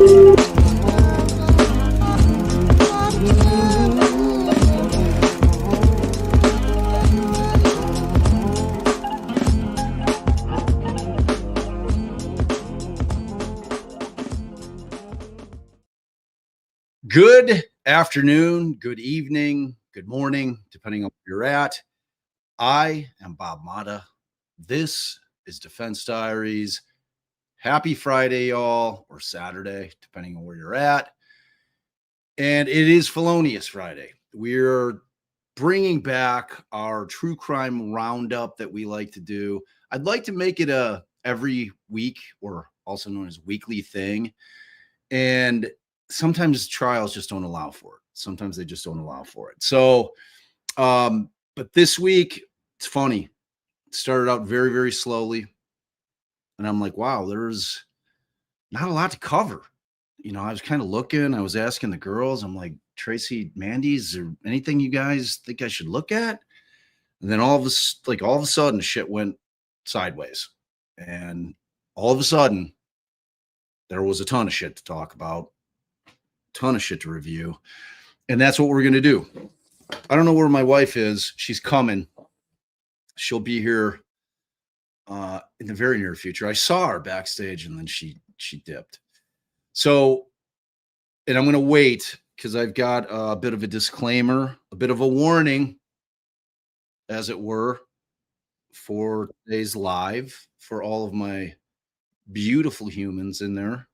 Good afternoon, good evening, good morning, depending on where you're at. I am Bob Mata. This is Defense Diaries. Happy Friday, y'all, or Saturday, depending on where you're at. And it is Felonious Friday. We're bringing back our true crime roundup that we like to do. I'd like to make it a every week, or also known as weekly thing. And sometimes trials just don't allow for it. Sometimes they just don't allow for it. So, but this week, it's funny. It started out very, very slowly. And I'm like, wow, there's not a lot to cover. You know, I was kind of looking, I was asking the girls, I'm like, Tracy, Mandy, is there anything you guys think I should look at? And then all of a sudden, shit went sideways. And all of a sudden, there was a ton of shit to talk about. Ton of shit to review, and that's what we're going to do. I don't know where my wife is. She's coming. She'll be here in the very near future. I saw her backstage, and then she dipped. So, and I'm going to wait because I've got a bit of a disclaimer, a bit of a warning, as it were, for today's live for all of my beautiful humans in there.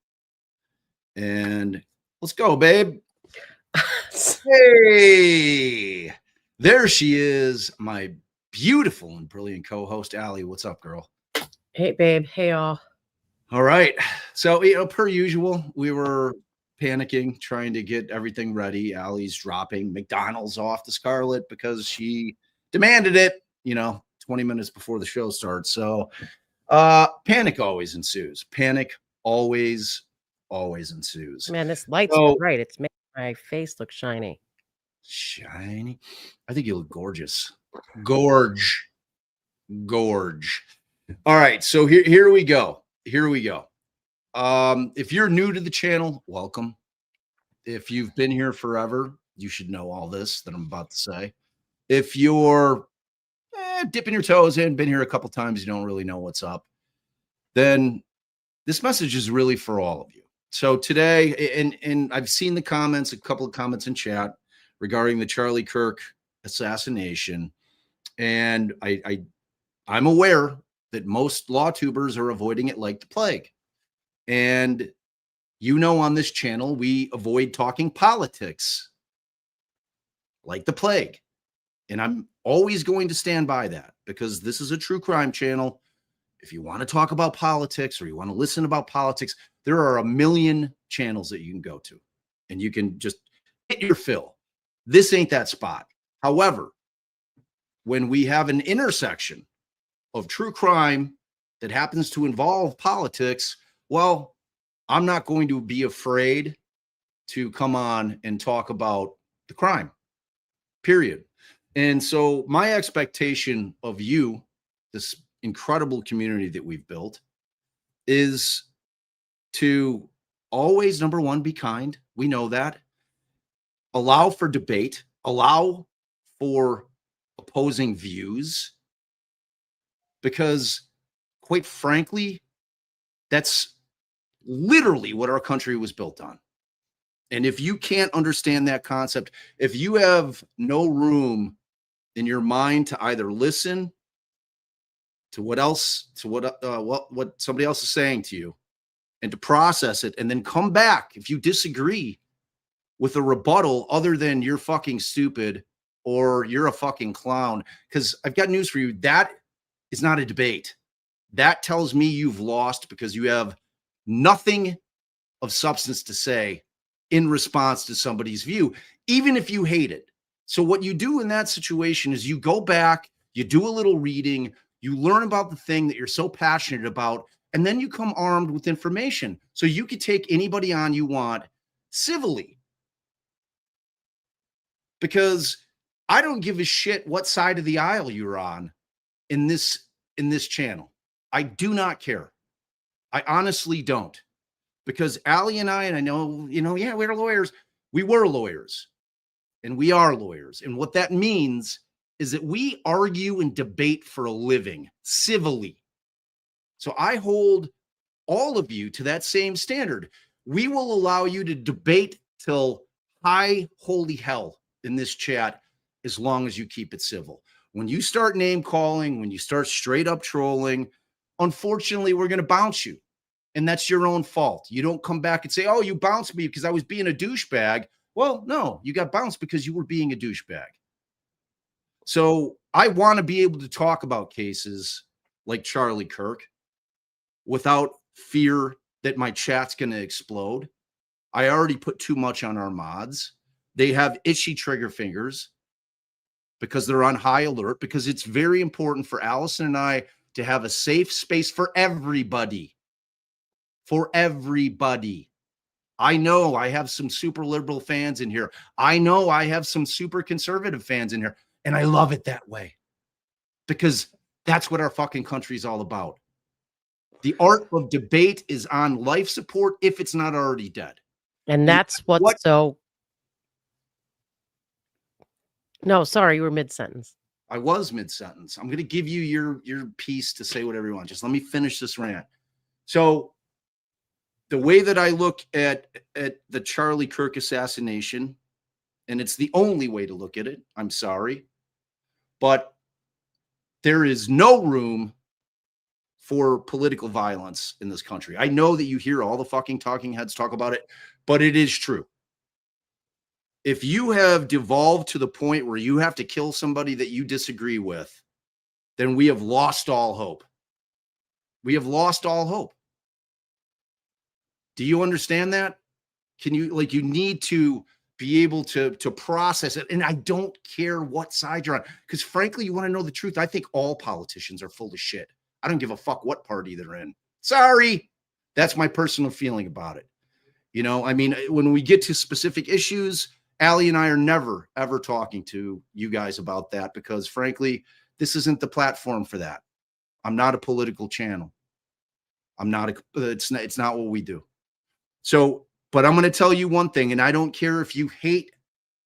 And let's go, babe. Hey, there she is, my beautiful and brilliant co-host, Allie. What's up, girl? Hey, babe. Hey, all. All right. So, you know, per usual, we were panicking, trying to get everything ready. Allie's dropping McDonald's off to Scarlett because she demanded it, 20 minutes before the show starts. So, panic always ensues. Panic always ensues. Man, this light's bright. It's making my face look shiny. Shiny? I think you look gorgeous. Gorge. All right, so here we go. If you're new to the channel, welcome. If you've been here forever, you should know all this that I'm about to say. If you're dipping your toes in, been here a couple times, you don't really know what's up, then this message is really for all of you. So today, and I've seen the comments, a couple of comments in chat regarding the Charlie Kirk assassination, and I'm aware that most law tubers are avoiding it like the plague. And on this channel, we avoid talking politics like the plague. And I'm always going to stand by that because this is a true crime channel. If you want to talk about politics or you want to listen about politics, there are a million channels that you can go to and you can just hit your fill. This ain't that spot. However, when we have an intersection of true crime that happens to involve politics, well, I'm not going to be afraid to come on and talk about the crime, period. And so my expectation of you, this incredible community that we've built, is to always, number one, be kind. We know that. Allow for debate, allow for opposing views, because quite frankly, that's literally what our country was built on. And if you can't understand that concept, if you have no room in your mind to either listen to what somebody else is saying to you and to process it and then come back if you disagree with a rebuttal other than you're fucking stupid or you're a fucking clown, because I've got news for you. That is not a debate. That tells me you've lost because you have nothing of substance to say in response to somebody's view, even if you hate it. So what you do in that situation is you go back, you do a little reading, you learn about the thing that you're so passionate about, and then you come armed with information. So you could take anybody on you want civilly. Because I don't give a shit what side of the aisle you're on in this channel. I do not care. I honestly don't. because Allie and I know, yeah, we're lawyers. We were lawyers and we are lawyers. And what that means is that we argue and debate for a living civilly. So I hold all of you to that same standard. We will allow you to debate till high holy hell in this chat as long as you keep it civil. When you start name calling, when you start straight up trolling, unfortunately, we're going to bounce you. And that's your own fault. You don't come back and say, oh, you bounced me because I was being a douchebag. Well, no, you got bounced because you were being a douchebag. So I want to be able to talk about cases like Charlie Kirk without fear that my chat's going to explode. I already put too much on our mods. They have itchy trigger fingers because they're on high alert, because it's very important for Allison and I to have a safe space for everybody. For everybody. I know I have some super liberal fans in here. I know I have some super conservative fans in here. And I love it that way, because that's what our fucking country is all about. The art of debate is on life support if it's not already dead. And that's what's so... No, sorry, you were mid-sentence. I was mid-sentence. I'm going to give you your piece to say whatever you want. Just let me finish this rant. So the way that I look at the Charlie Kirk assassination, and it's the only way to look at it, I'm sorry, but there is no room for political violence in this country. I know that you hear all the fucking talking heads talk about it, but it is true. If you have devolved to the point where you have to kill somebody that you disagree with, then we have lost all hope. We have lost all hope. Do you understand that? Can you, you need to be able to process it. And I don't care what side you're on, because frankly, you want to know the truth. I think all politicians are full of shit. I don't give a fuck what party they're in. Sorry. That's my personal feeling about it. I mean, when we get to specific issues, Allie and I are never, ever talking to you guys about that, because frankly, this isn't the platform for that. I'm not a political channel. It's not what we do. So, but I'm going to tell you one thing, and I don't care if you hate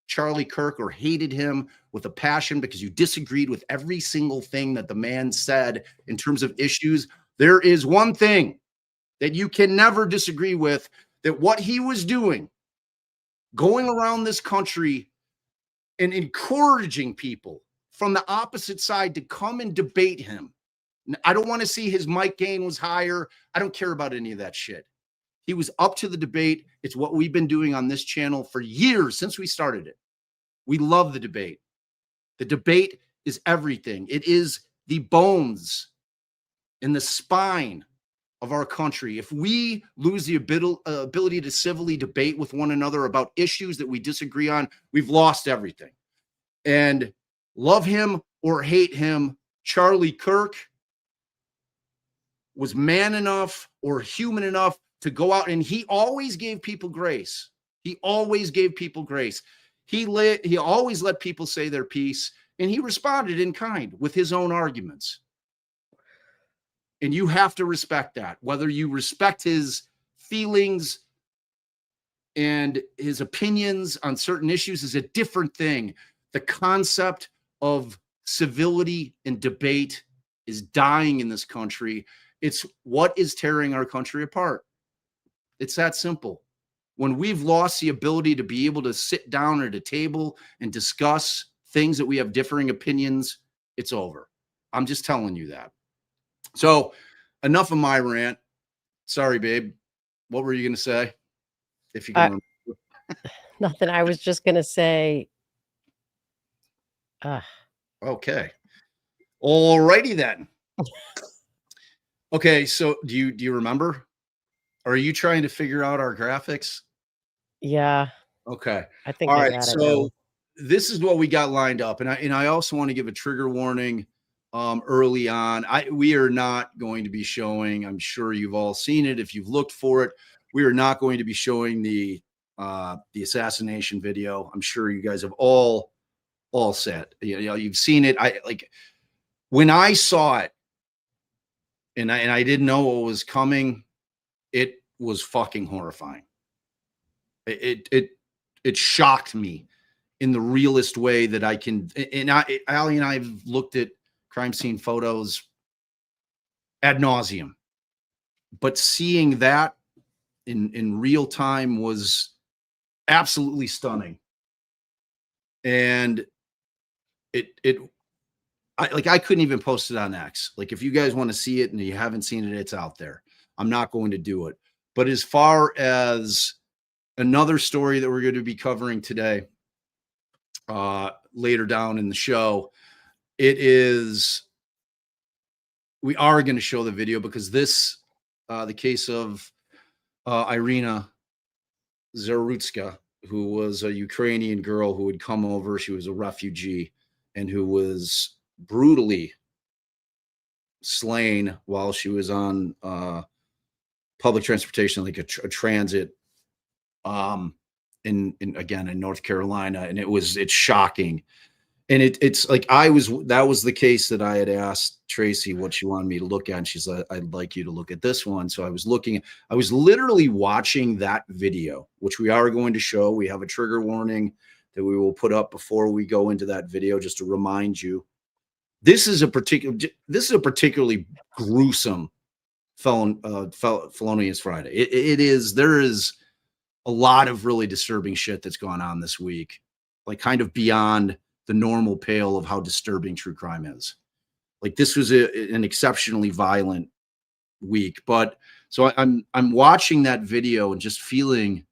Charlie Kirk or hated him with a passion because you disagreed with every single thing that the man said in terms of issues. There is one thing that you can never disagree with, that what he was doing, going around this country and encouraging people from the opposite side to come and debate him. I don't want to see his mic gain was higher. I don't care about any of that shit. He was up to the debate. It's what we've been doing on this channel for years, since we started it. We love the debate. The debate is everything. It is the bones and the spine of our country. If we lose the ability to civilly debate with one another about issues that we disagree on, we've lost everything. And love him or hate him, Charlie Kirk was man enough or human enough to go out, and he always gave people grace. He always gave people grace. He always let people say their piece, and he responded in kind with his own arguments. And you have to respect that. Whether you respect his feelings and his opinions on certain issues is a different thing. The concept of civility and debate is dying in this country. It's what is tearing our country apart. It's that simple. When we've lost the ability to be able to sit down at a table and discuss things that we have differing opinions, it's over. I'm just telling you that. So enough of my rant. Sorry, babe. What were you going to say? If you can remember. Nothing. I was just going to say. Okay. All righty then. Okay. So do you remember? Are you trying to figure out our graphics? Yeah. Okay. I think all I right. got it So now. This is what we got lined up. And I also want to give a trigger warning early on. We are not going to be showing, I'm sure you've all seen it if you've looked for it, we are not going to be showing the assassination video. I'm sure you guys have all set. You've seen it. When I saw it and I didn't know what was coming, it was fucking horrifying. It shocked me in the realest way that I can. And Allie and I have looked at crime scene photos ad nauseum, but seeing that in real time was absolutely stunning. And I couldn't even post it on X. Like, if you guys want to see it and you haven't seen it, it's out there. I'm not going to do it. But as far as another story that we're going to be covering today, later down in the show, we are going to show the video because this, the case of Iryna Zarutska, who was a Ukrainian girl who had come over. She was a refugee and who was brutally slain while she was on public transportation, like a transit, in North Carolina. And it's shocking. And it's like that was the case that I had asked Tracy what she wanted me to look at. And she's like, I'd like you to look at this one. So I was literally watching that video, which we are going to show. We have a trigger warning that we will put up before we go into that video, just to remind you. This is a particularly gruesome Felonious Friday. There is a lot of really disturbing shit that's gone on this week, like kind of beyond the normal pale of how disturbing true crime is. Like, this was an exceptionally violent week. But so I'm watching that video and just feeling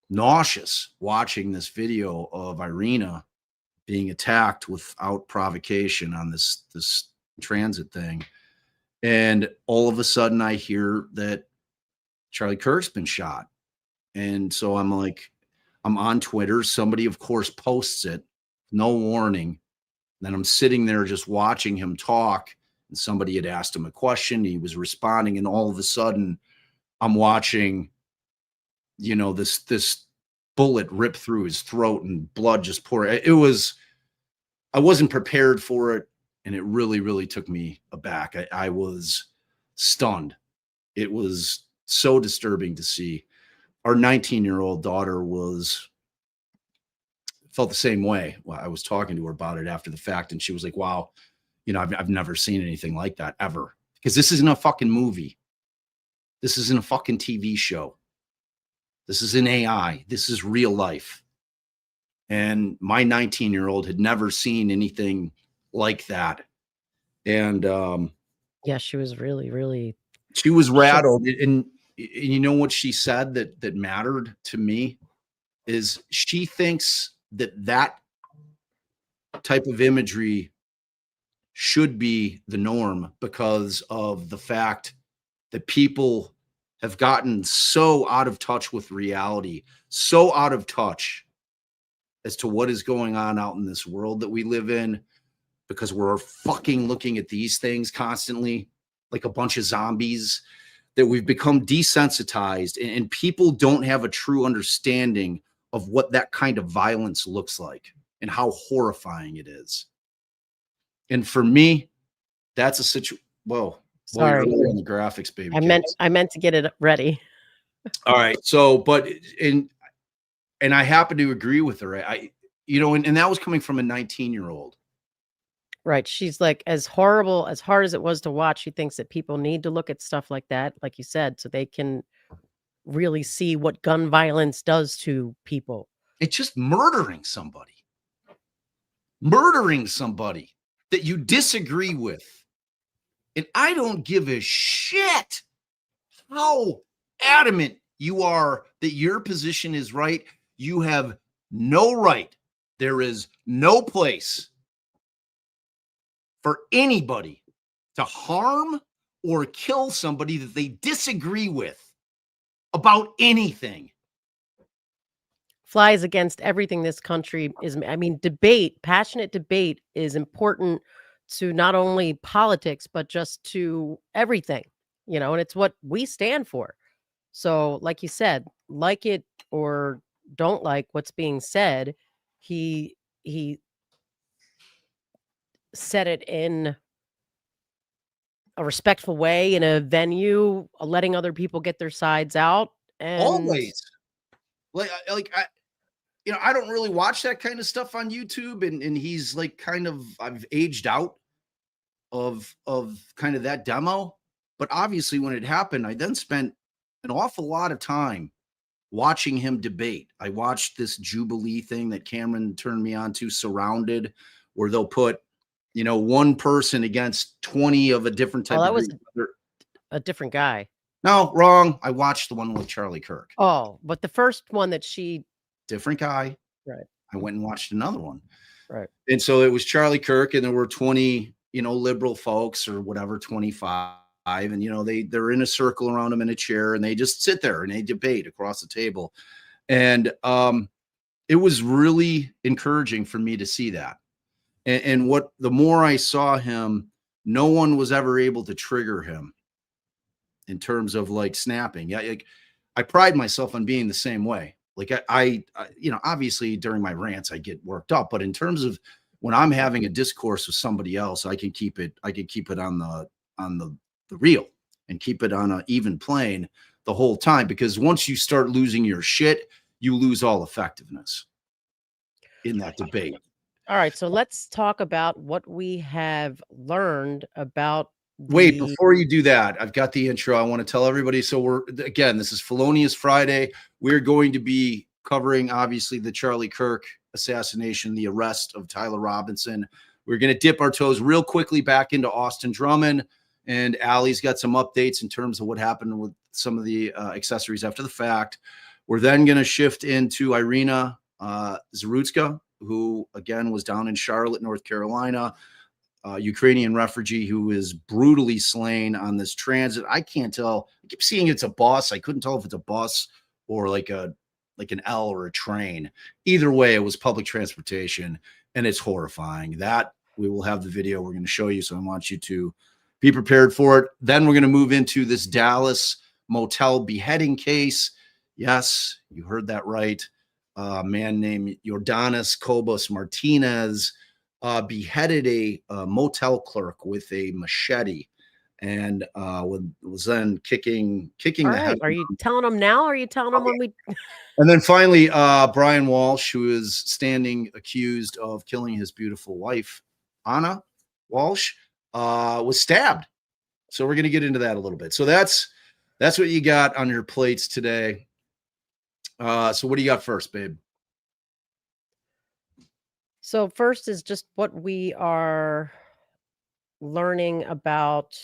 nauseous watching this video of Iryna being attacked without provocation on this transit thing. And all of a sudden I hear that Charlie Kirk's been shot. And so I'm on Twitter. Somebody, of course, posts it. No warning. Then I'm sitting there just watching him talk, and somebody had asked him a question. He was responding, and all of a sudden I'm watching, this bullet rip through his throat and blood just pour. I wasn't prepared for it, and it really, really took me aback. I was stunned. It was so disturbing to see. Our 19-year-old daughter felt the same way. Well, I was talking to her about it after the fact, and she was like, wow, I've never seen anything like that ever. Because this isn't a fucking movie. This isn't a fucking TV show. This is an AI. This is real life. And my 19-year-old had never seen anything like that. And yeah, she was really, really, she was rattled. And you know what she said that mattered to me is she thinks that type of imagery should be the norm because of the fact that people have gotten so out of touch with reality, so out of touch as to what is going on out in this world that we live in, because we're fucking looking at these things constantly like a bunch of zombies, that we've become desensitized, and people don't have a true understanding of what that kind of violence looks like and how horrifying it is. And for me, that's a situation. Whoa. Sorry. You're on the graphics, baby. I meant to get it ready. All right. So, and I happen to agree with her. And that was coming from a 19-year-old. Right. She's like, as hard as it was to watch, she thinks that people need to look at stuff like that, like you said, so they can really see what gun violence does to people. It's just murdering somebody that you disagree with. And I don't give a shit how adamant you are that your position is right. You have no right. There is no place for anybody to harm or kill somebody that they disagree with about anything. Flies against everything this country is. I mean, passionate debate is important to not only politics, but just to everything, and it's what we stand for. So, like you said, like it or don't like what's being said, he said it in a respectful way in a venue, letting other people get their sides out. And Always. I don't really watch that kind of stuff on YouTube, and he's like kind of, I've aged out of kind of that demo. But obviously when it happened, I then spent an awful lot of time watching him debate. I watched this Jubilee thing that Cameron turned me on to, Surrounded, where they'll put, one person against 20 of a different type that of was group. a different guy. No, wrong. I watched the one with Charlie Kirk. Oh, but the first one that different guy. Right. I went and watched another one. Right. And so it was Charlie Kirk, and there were 20, liberal folks or whatever, 25. And, they're in a circle around him in a chair, and they just sit there and they debate across the table. And it was really encouraging for me to see that. And the more I saw him, no one was ever able to trigger him in terms of like snapping. Yeah. I pride myself on being the same way. Like I obviously during my rants, I get worked up, but in terms of when I'm having a discourse with somebody else, I can keep it on the reel and keep it on an even plane the whole time, because once you start losing your shit, you lose all effectiveness in that debate. All right, so let's talk about what we have learned about. Wait, before you do that, I've got the intro. I want to tell everybody. So this is Felonious Friday. We're going to be covering, obviously, the Charlie Kirk assassination, the arrest of Tyler Robinson. We're going to dip our toes real quickly back into Austin Drummond, and Allie's got some updates in terms of what happened with some of the accessories after the fact. We're then going to shift into Iryna Zarutska, who, again, was down in Charlotte, North Carolina, Ukrainian refugee who is brutally slain on this transit. I can't tell. I keep seeing it's a bus. I couldn't tell if it's a bus or like an L or a train. Either way, it was public transportation, and it's horrifying. That we will have the video we're going to show you, so I want you to be prepared for it. Then we're going to move into this Dallas motel beheading case. Yes, you heard that right. A man named Yordanis Kobos Martinez beheaded a motel clerk with a machete, and was then kicking All the head. Are you telling them now? Or are you telling them when we? And then finally, Brian Walsh, who is standing accused of killing his beautiful wife, Anna Walsh, was stabbed. So we're going to get into that a little bit. So that's what you got on your plates today. So what do you got first, babe? So first is just what we are learning about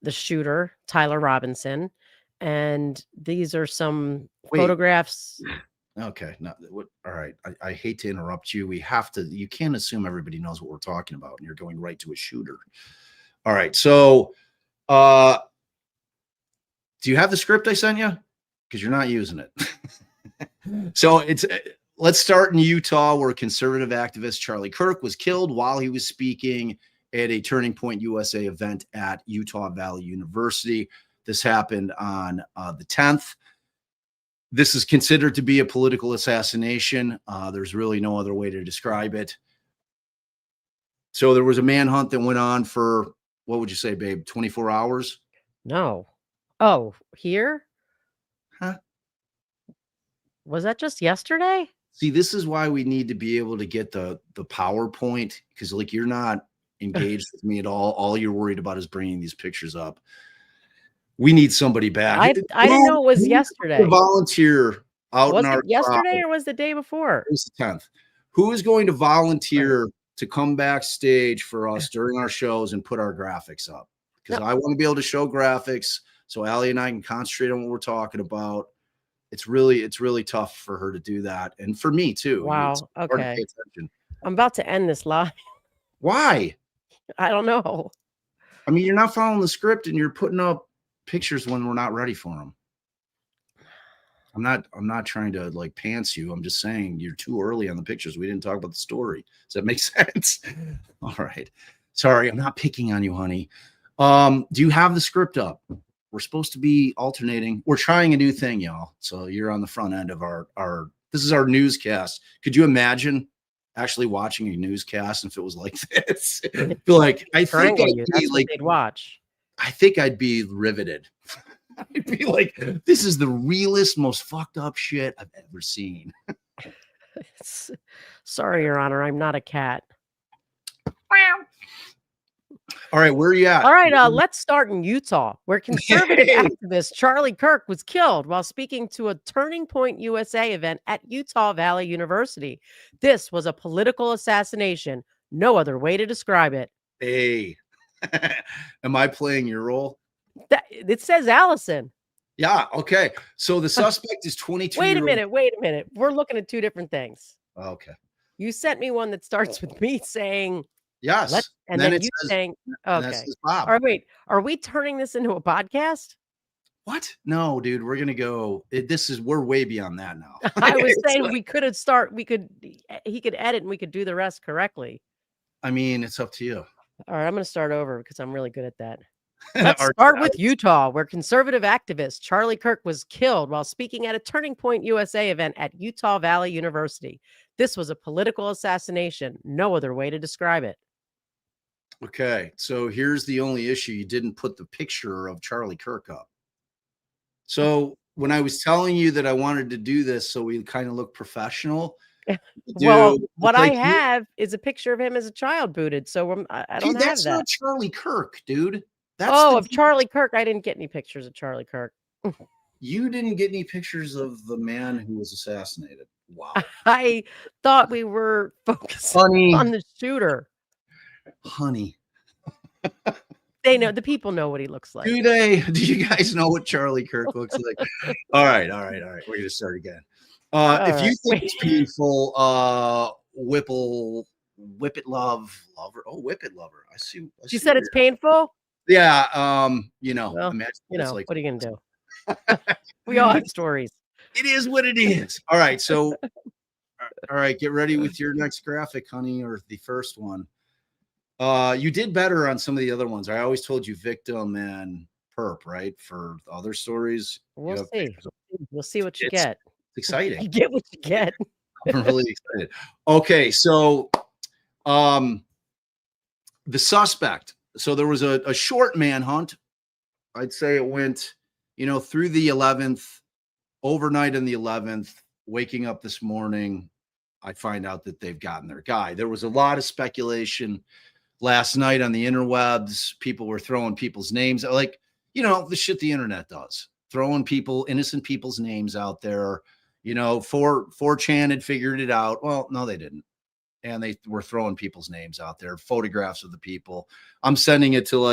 the shooter, Tyler Robinson. And these are some photographs. Okay. All right. I hate to interrupt you. You can't assume everybody knows what we're talking about, and you're going right to a shooter. All right. So, do you have the script I sent you? Because you're not using it. So let's start in Utah, where conservative activist Charlie Kirk was killed while he was speaking at a Turning Point USA event at Utah Valley University. This happened on the 10th. This is considered to be a political assassination. There's really no other way to describe it. So there was a manhunt that went on for, what would you say, babe, 24 hours? No. Oh, here? Huh? Was that just yesterday? See, this is why we need to be able to get the PowerPoint, because like you're not engaged with me at all. All you're worried about is bringing these pictures up. We need somebody back. I didn't know it was yesterday. Volunteer out was in our it yesterday crowd. or was the day before? It was the 10th. Who is going to volunteer to come backstage for us during our shows and put our graphics up? Because I want to be able to show graphics so Allie and I can concentrate on what we're talking about. It's really tough for her to do that, and for me too. Wow. Okay. I'm about to end this live. Why? I don't know. I mean, you're not following the script, and you're putting up pictures when we're not ready for them. I'm not trying to like pants you. I'm just saying you're too early on the pictures. We didn't talk about the story. Does that make sense? All right. Sorry, I'm not picking on you, honey. Do you have the script up? We're supposed to be alternating. We're trying a new thing, y'all. So you're on the front end of our this is our newscast. Could you imagine actually watching a newscast if it was like this. Be like, I think Strangle I'd you. be That's what like, they'd watch. I think I'd be riveted. I'd be like, this is the realest, most fucked up shit I've ever seen. Sorry, Your Honor, I'm not a cat. All right, where are you at? All right, let's start in Utah, where conservative activist Charlie Kirk was killed while speaking to a Turning Point USA event at Utah Valley University. This was a political assassination. No other way to describe it. Hey, am I playing your role? It says Allison. Yeah, okay. So the suspect is 22. Wait a minute. We're looking at two different things. Okay. You sent me one that starts with me saying, yes. And then you saying, okay. Bob. All right, wait, are we turning this into a podcast? What? No, dude, we're gonna go. We're way beyond that now. I was saying he could edit and we could do the rest correctly. I mean, it's up to you. All right, I'm gonna start over because I'm really good at that. Let's start with Utah, where conservative activist Charlie Kirk was killed while speaking at a Turning Point USA event at Utah Valley University. This was a political assassination. No other way to describe it. Okay, so here's the only issue. You didn't put the picture of Charlie Kirk up. So when I was telling you that I wanted to do this so we kind of look professional. Well, what I have is a picture of him as a child booted. So I don't have that. That's not Charlie Kirk, dude. Of Charlie Kirk. I didn't get any pictures of Charlie Kirk. You didn't get any pictures of the man who was assassinated. Wow. I thought we were focusing on the shooter. Honey. They know, the people know what he looks like. Do they? Do you guys know what Charlie Kirk looks like? All right. We're going to start again. You think it's painful, Whip It Lover. Oh, Whip It Lover. I see. You said it's painful? Yeah. Well, like, what are you going to do? We all have stories. It is what it is. All right. So, all right. Get ready with your next graphic, honey, or the first one. You did better on some of the other ones. I always told you victim and perp, right? For other stories. We'll see. We'll see what you get. It's exciting. You get what you get. I'm really excited. Okay, so the suspect. So there was a short manhunt. I'd say it went, through the 11th, overnight on the 11th, waking up this morning, I find out that they've gotten their guy. There was a lot of speculation last night on the interwebs. People were throwing people's names, like, the shit the internet does, throwing innocent people's names out there. 4chan had figured it out. Well, no, they didn't. And they were throwing people's names out there, photographs of the people. I'm sending it to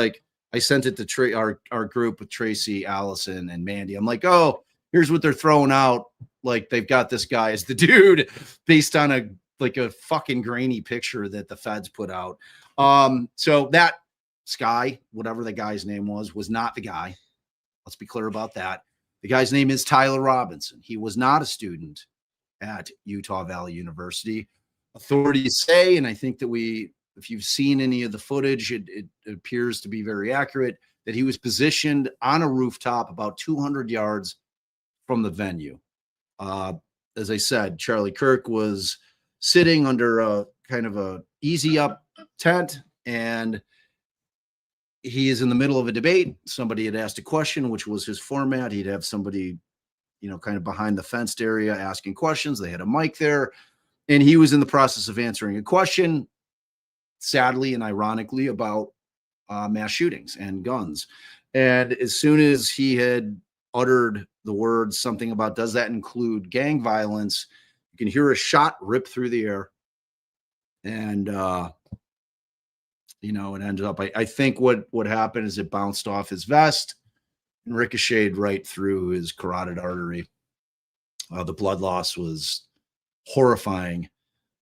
I sent it to our group with Tracy, Allison, and Mandy. I'm like, oh, here's what they're throwing out. Like, they've got this guy as the dude based on a fucking grainy picture that the feds put out. So that Sky, whatever the guy's name was not the guy. Let's be clear about that. The guy's name is Tyler Robinson. He was not a student at Utah Valley University. Authorities say, and I think that if you've seen any of the footage, it appears to be very accurate, that he was positioned on a rooftop about 200 yards from the venue. As I said, Charlie Kirk was sitting under a kind of a easy up tent, and he is in the middle of a debate. Somebody had asked a question, which was his format. He'd have somebody, kind of behind the fenced area asking questions. They had a mic there, and he was in the process of answering a question, sadly and ironically, about mass shootings and guns. And as soon as he had uttered the words, something about, does that include gang violence? You can hear a shot rip through the air. And, it ended up, I think what happened is it bounced off his vest and ricocheted right through his carotid artery. The blood loss was horrifying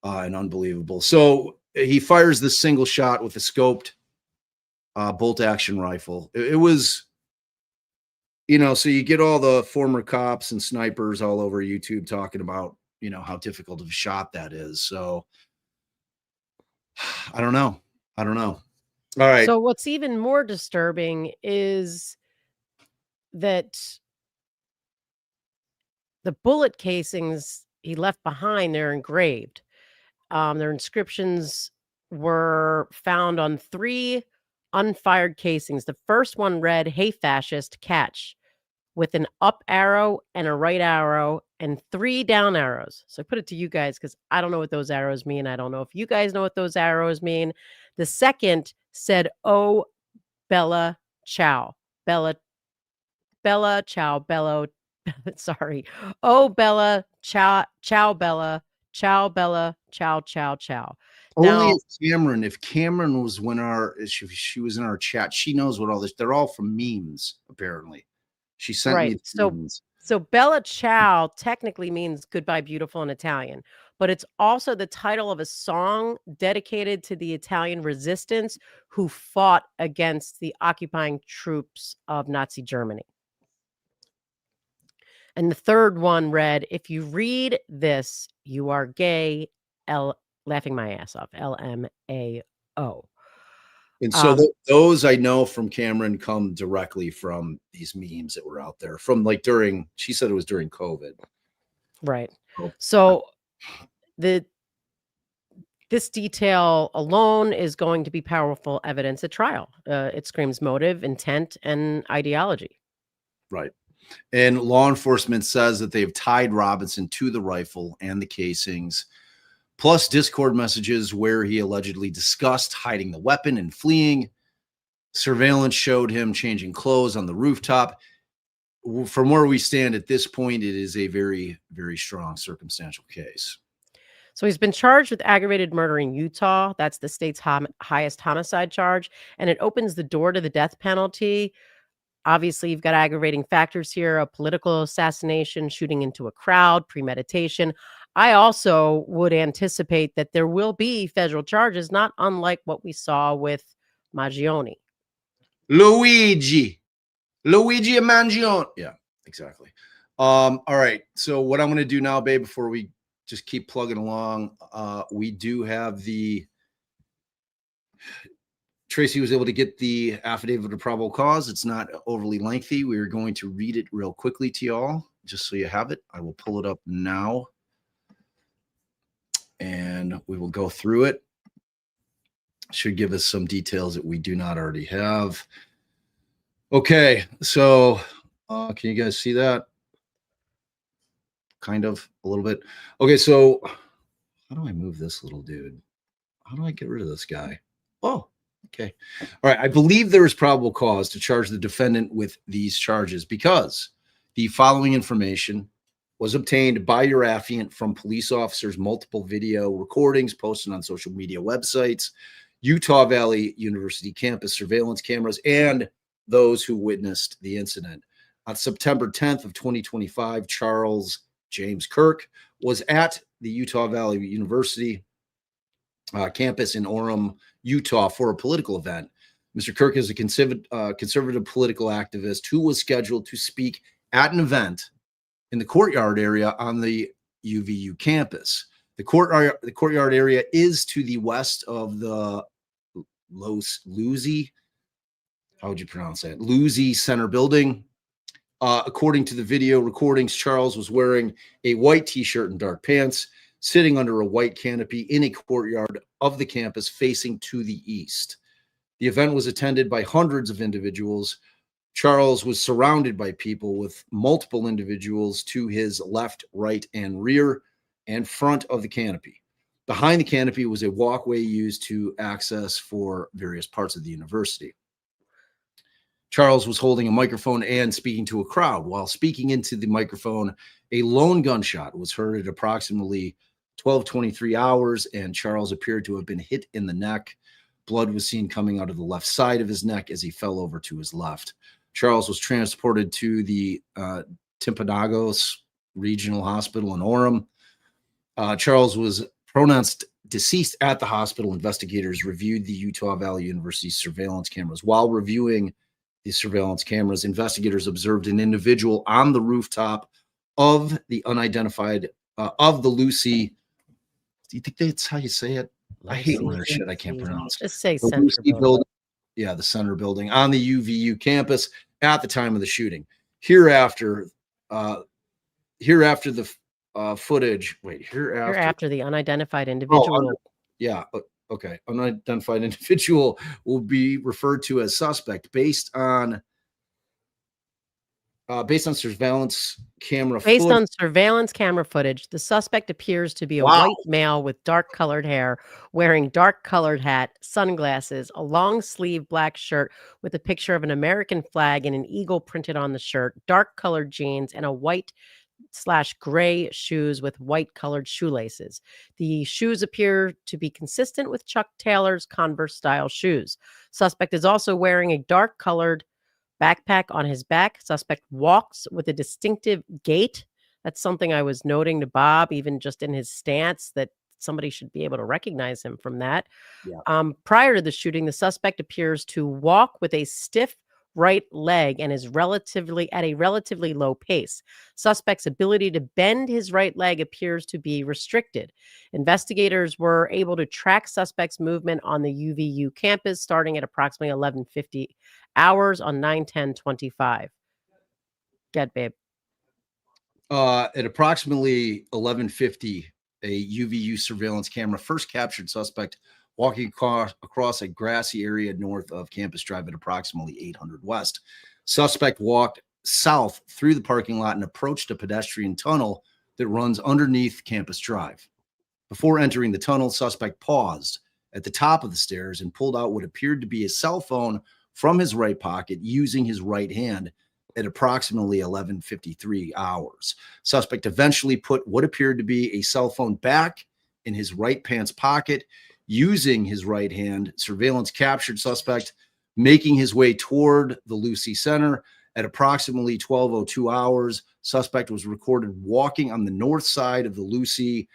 and unbelievable. So he fires this single shot with a scoped bolt action rifle. It was, so you get all the former cops and snipers all over YouTube talking about, how difficult of a shot that is. So I don't know. All right. So what's even more disturbing is that the bullet casings he left behind, they're engraved. Their inscriptions were found on 3 unfired casings. The first one read, "Hey, fascist, catch," with an up arrow and a right arrow and 3 down arrows. So I put it to you guys because I don't know what those arrows mean. I don't know if you guys know what those arrows mean. The second said, "Oh, Bella, ciao." Bella, ciao, bello. Sorry. "Oh, Bella, ciao, ciao, Bella, ciao, Bella, ciao, ciao, ciao." Only Now, if Cameron was she was in our chat. She knows what all this. They're all from memes, apparently. She sent me right. the memes. So Bella Ciao technically means goodbye beautiful in Italian, but it's also the title of a song dedicated to the Italian resistance who fought against the occupying troops of Nazi Germany. And the third one read, "If you read this, you are gay, laughing my ass off, LMAO." And so those I know from Cameron come directly from these memes that were out there from like she said it was during COVID. Right. Oh. So this detail alone is going to be powerful evidence at trial. It screams motive, intent, and ideology. Right. And law enforcement says that they've tied Robinson to the rifle and the casings, plus Discord messages where he allegedly discussed hiding the weapon and fleeing. Surveillance showed him changing clothes on the rooftop. From where we stand at this point, it is a very, very strong circumstantial case. So he's been charged with aggravated murder in Utah. That's the state's highest homicide charge, and it opens the door to the death penalty. Obviously, you've got aggravating factors here: a political assassination, shooting into a crowd, premeditation. I also would anticipate that there will be federal charges, not unlike what we saw with Maggione. Luigi Mangione. Yeah, exactly. All right. So what I'm going to do now, babe, before we just keep plugging along, we do have Tracy was able to get the affidavit of probable cause. It's not overly lengthy. We are going to read it real quickly to y'all, just so you have it. I will pull it up now, and we will go through it. Should give us some details that we do not already have. Okay, so can you guys see that? Kind of, a little bit. Okay, so how do I move this little dude? How do I get rid of this guy? Oh, okay. All right, I believe there is probable cause to charge the defendant with these charges because the following information was obtained by your affiant from police officers, multiple video recordings posted on social media websites, Utah Valley University campus surveillance cameras, and those who witnessed the incident. On September 10th of 2025, Charles James Kirk was at the Utah Valley University campus in Orem, Utah for a political event. Mr. Kirk is a conservative political activist who was scheduled to speak at an event in the courtyard area on the UVU campus. The courtyard area is to the west of the Luzi, how would you pronounce that? Luzi Center building. According to the video recordings, Charles was wearing a white t-shirt and dark pants, sitting under a white canopy in a courtyard of the campus facing to the east. The event was attended by hundreds of individuals. Charles was surrounded by people, with multiple individuals to his left, right, and rear and front of the canopy. Behind the canopy was a walkway used to access for various parts of the university. Charles was holding a microphone and speaking to a crowd. While speaking into the microphone, a lone gunshot was heard at approximately 12:23 hours, and Charles appeared to have been hit in the neck. Blood was seen coming out of the left side of his neck as he fell over to his left. Charles was transported to the Timpanogos Regional Hospital in Orem. Charles was pronounced deceased at the hospital. Investigators reviewed the Utah Valley University surveillance cameras. While reviewing the surveillance cameras, investigators observed an individual on the rooftop of the unidentified, of the Lucy. Do you think that's how you say it? I hate when there's shit I can't pronounce. Just say The center Lucy building. building. Yeah, the center building on the UVU campus at the time of the shooting. Hereafter the footage. Wait, Here hereafter. after the unidentified Oh, individual. yeah. Okay. Unidentified individual will be referred to as suspect based on surveillance camera Based footage. on surveillance camera footage, the suspect appears to be a Wow. white male with dark-colored hair, wearing dark-colored hat, sunglasses, a long-sleeved black shirt with a picture of an American flag and an eagle printed on the shirt, dark-colored jeans, and a white/gray shoes with white-colored shoelaces. The shoes appear to be consistent with Chuck Taylor's Converse-style shoes. Suspect is also wearing a dark-colored backpack on his back. Suspect walks with a distinctive gait. That's something I was noting to Bob, even just in his stance, that somebody should be able to recognize him from that. Yeah. Prior to the shooting, the suspect appears to walk with a stiff right leg and is at a relatively low pace. Suspect's ability to bend his right leg appears to be restricted. Investigators were able to track suspect's movement on the UVU campus starting at approximately 11:50 hours on 9/10/25. Get babe. At approximately 11:50, a UVU surveillance camera first captured suspect walking across a grassy area north of Campus Drive at approximately 800 West. Suspect walked south through the parking lot and approached a pedestrian tunnel that runs underneath Campus Drive. Before entering the tunnel, suspect paused at the top of the stairs and pulled out what appeared to be a cell phone from his right pocket using his right hand at approximately 11:53 hours. Suspect eventually put what appeared to be a cell phone back in his right pants pocket using his right hand. Surveillance captured suspect making his way toward the Lucy Center at approximately 12:02 hours. Suspect was recorded walking on the north side of the Lucy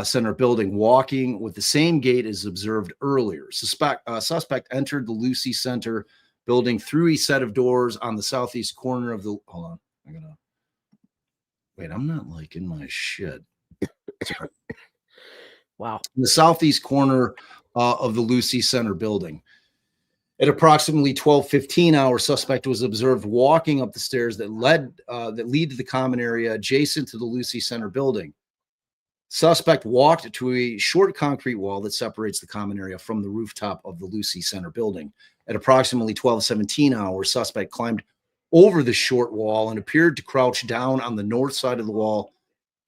Center building, walking with the same gait as observed earlier. Suspect entered the Lucy Center building through a set of doors on the southeast corner of the. Hold on, I'm not liking my shit. Sorry. Wow. In the southeast corner of the Lucy Center building. At approximately 12:15 hours, suspect was observed walking up the stairs that lead to the common area adjacent to the Lucy Center building. Suspect walked to a short concrete wall that separates the common area from the rooftop of the Lucy Center building. At approximately 12:17 hours, suspect climbed over the short wall and appeared to crouch down on the north side of the wall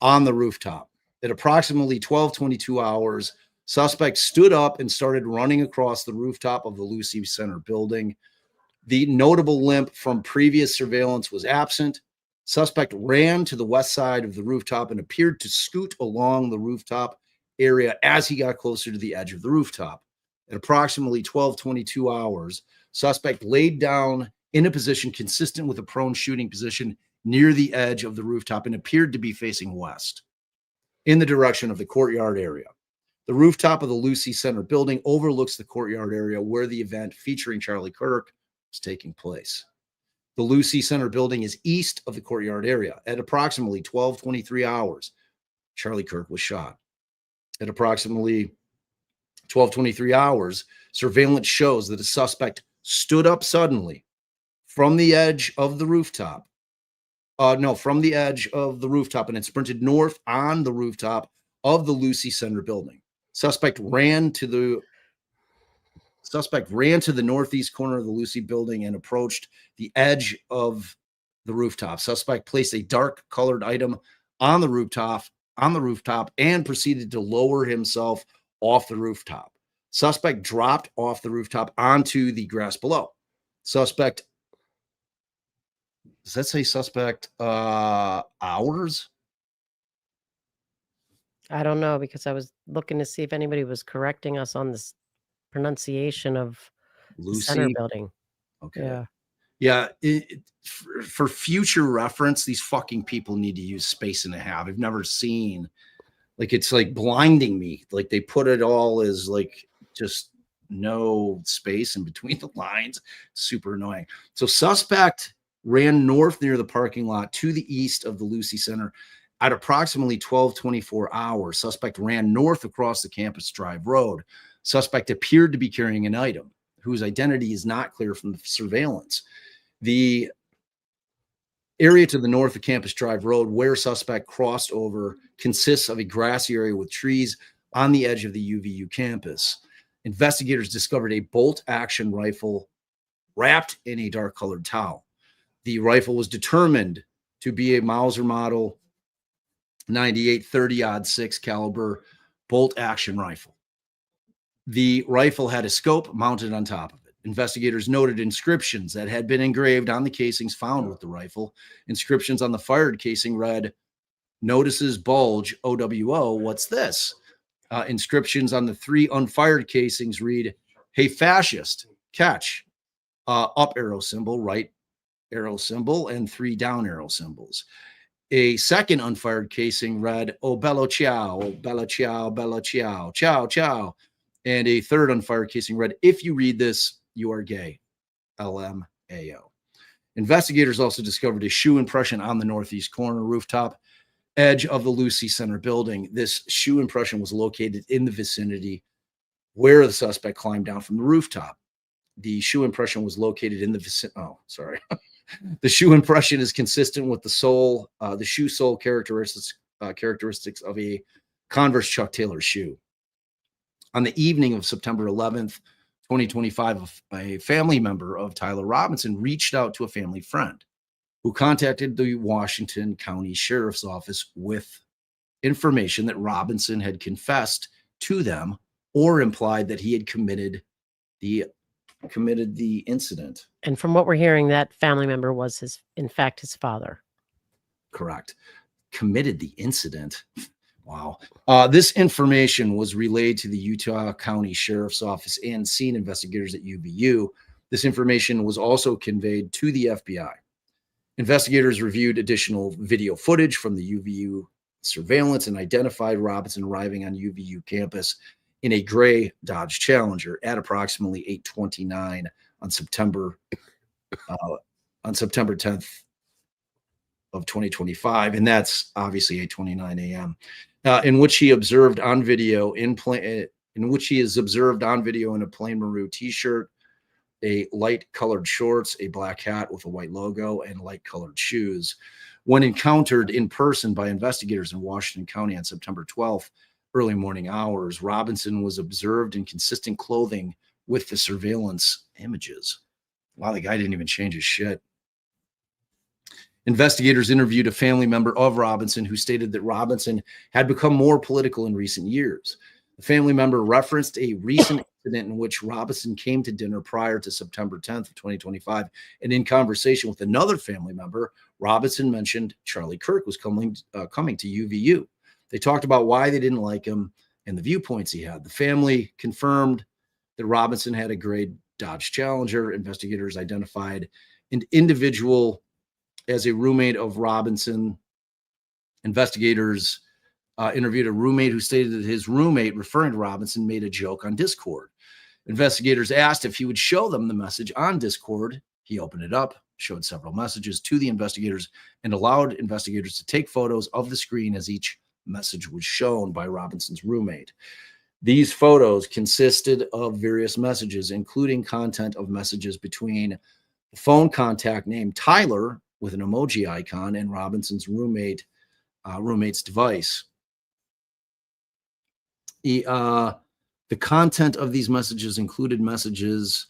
on the rooftop. At approximately 12:22 hours, suspect stood up and started running across the rooftop of the Lucy Center building. The notable limp from previous surveillance was absent. Suspect ran to the west side of the rooftop and appeared to scoot along the rooftop area as he got closer to the edge of the rooftop. At approximately 12:22 hours, suspect laid down in a position consistent with a prone shooting position near the edge of the rooftop and appeared to be facing west in the direction of the courtyard area. The rooftop of the Lucy Center building overlooks the courtyard area where the event featuring Charlie Kirk was taking place. The Lucy Center building is east of the courtyard area. At approximately 12:23 hours, Charlie Kirk was shot. At approximately 12:23 hours, surveillance shows that a suspect stood up suddenly from the edge of the rooftop. From the edge of the rooftop and it sprinted north on the rooftop of the Lucy Center building. Suspect ran to the northeast corner of the Lucy building and approached the edge of the rooftop. Suspect placed a dark colored item on the rooftop and proceeded to lower himself off the rooftop. Suspect dropped off the rooftop onto the grass below. Suspect, does that say suspect hours? I don't know, because I was looking to see if anybody was correcting us on this pronunciation of the center Lucy. building. Okay. Yeah. Yeah. For future reference, these fucking people need to use space and a half. I've never seen, like, it's like blinding me. Like they put it all as like just no space in between the lines. Super annoying. So suspect ran north near the parking lot to the east of the Lucy Center. At approximately 12:24 hours, suspect ran north across the Campus Drive Road. Suspect appeared to be carrying an item whose identity is not clear from the surveillance. The Area to the north of Campus Drive Road where suspect crossed over consists of a grassy area with trees on the edge of the UVU campus. Investigators discovered a bolt-action rifle wrapped in a dark-colored towel. The rifle was determined to be a Mauser model 98 30-06 caliber bolt-action rifle. The rifle had a scope mounted on top of it. Investigators noted inscriptions that had been engraved on the casings found with the rifle. Inscriptions on the fired casing read, "Notices bulge, OWO, what's this?" Inscriptions on the 3 unfired casings read, "Hey, fascist, catch," up arrow symbol, right arrow symbol, and 3 down arrow symbols. A second unfired casing read, "Oh, bello ciao, bello ciao, bello ciao, ciao, ciao." And a third unfired casing read, "If you read this, you are gay, LMAO." Investigators also discovered a shoe impression on the northeast corner rooftop edge of the Lucy Center building. This shoe impression was located in the vicinity where the suspect climbed down from the rooftop. The shoe impression was located in the vicinity. Oh, sorry. The shoe impression is consistent with the shoe sole characteristics of a Converse Chuck Taylor shoe. On the evening of September 11th, 2025, a family member of Tyler Robinson reached out to a family friend who contacted the Washington County Sheriff's Office with information that Robinson had confessed to them or implied that he had committed the incident. And from what we're hearing, that family member was in fact his father. Correct. Committed the incident. Wow. This information was relayed to the Utah County Sheriff's Office and scene investigators at UVU. This information was also conveyed to the FBI. Investigators reviewed additional video footage from the UVU surveillance and identified Robinson arriving on UVU campus in a gray Dodge Challenger at approximately 8:29 on September 10th of 2025, and that's obviously 8:29 a.m. In which he observed on video in which he is observed on video in a plain maroon T-shirt, a light-colored shorts, a black hat with a white logo, and light-colored shoes. When encountered in person by investigators in Washington County on September 12th, early morning hours, Robinson was observed in consistent clothing with the surveillance images. Wow, the guy didn't even change his shit. Investigators interviewed a family member of Robinson who stated that Robinson had become more political in recent years. The family member referenced a recent incident in which Robinson came to dinner prior to September 10th of 2025, and in conversation with another family member, Robinson mentioned Charlie Kirk was coming to UVU. They talked about why they didn't like him and the viewpoints he had. The family confirmed that Robinson had a gray Dodge Challenger. Investigators identified an individual as a roommate of Robinson. Investigators interviewed a roommate who stated that his roommate, referring to Robinson, made a joke on Discord. Investigators asked if he would show them the message on Discord. He opened it up, showed several messages to the investigators, and allowed investigators to take photos of the screen as each message was shown by Robinson's roommate. These photos consisted of various messages, including content of messages between the phone contact named Tyler with an emoji icon and Robinson's roommate's device. The content of these messages included messages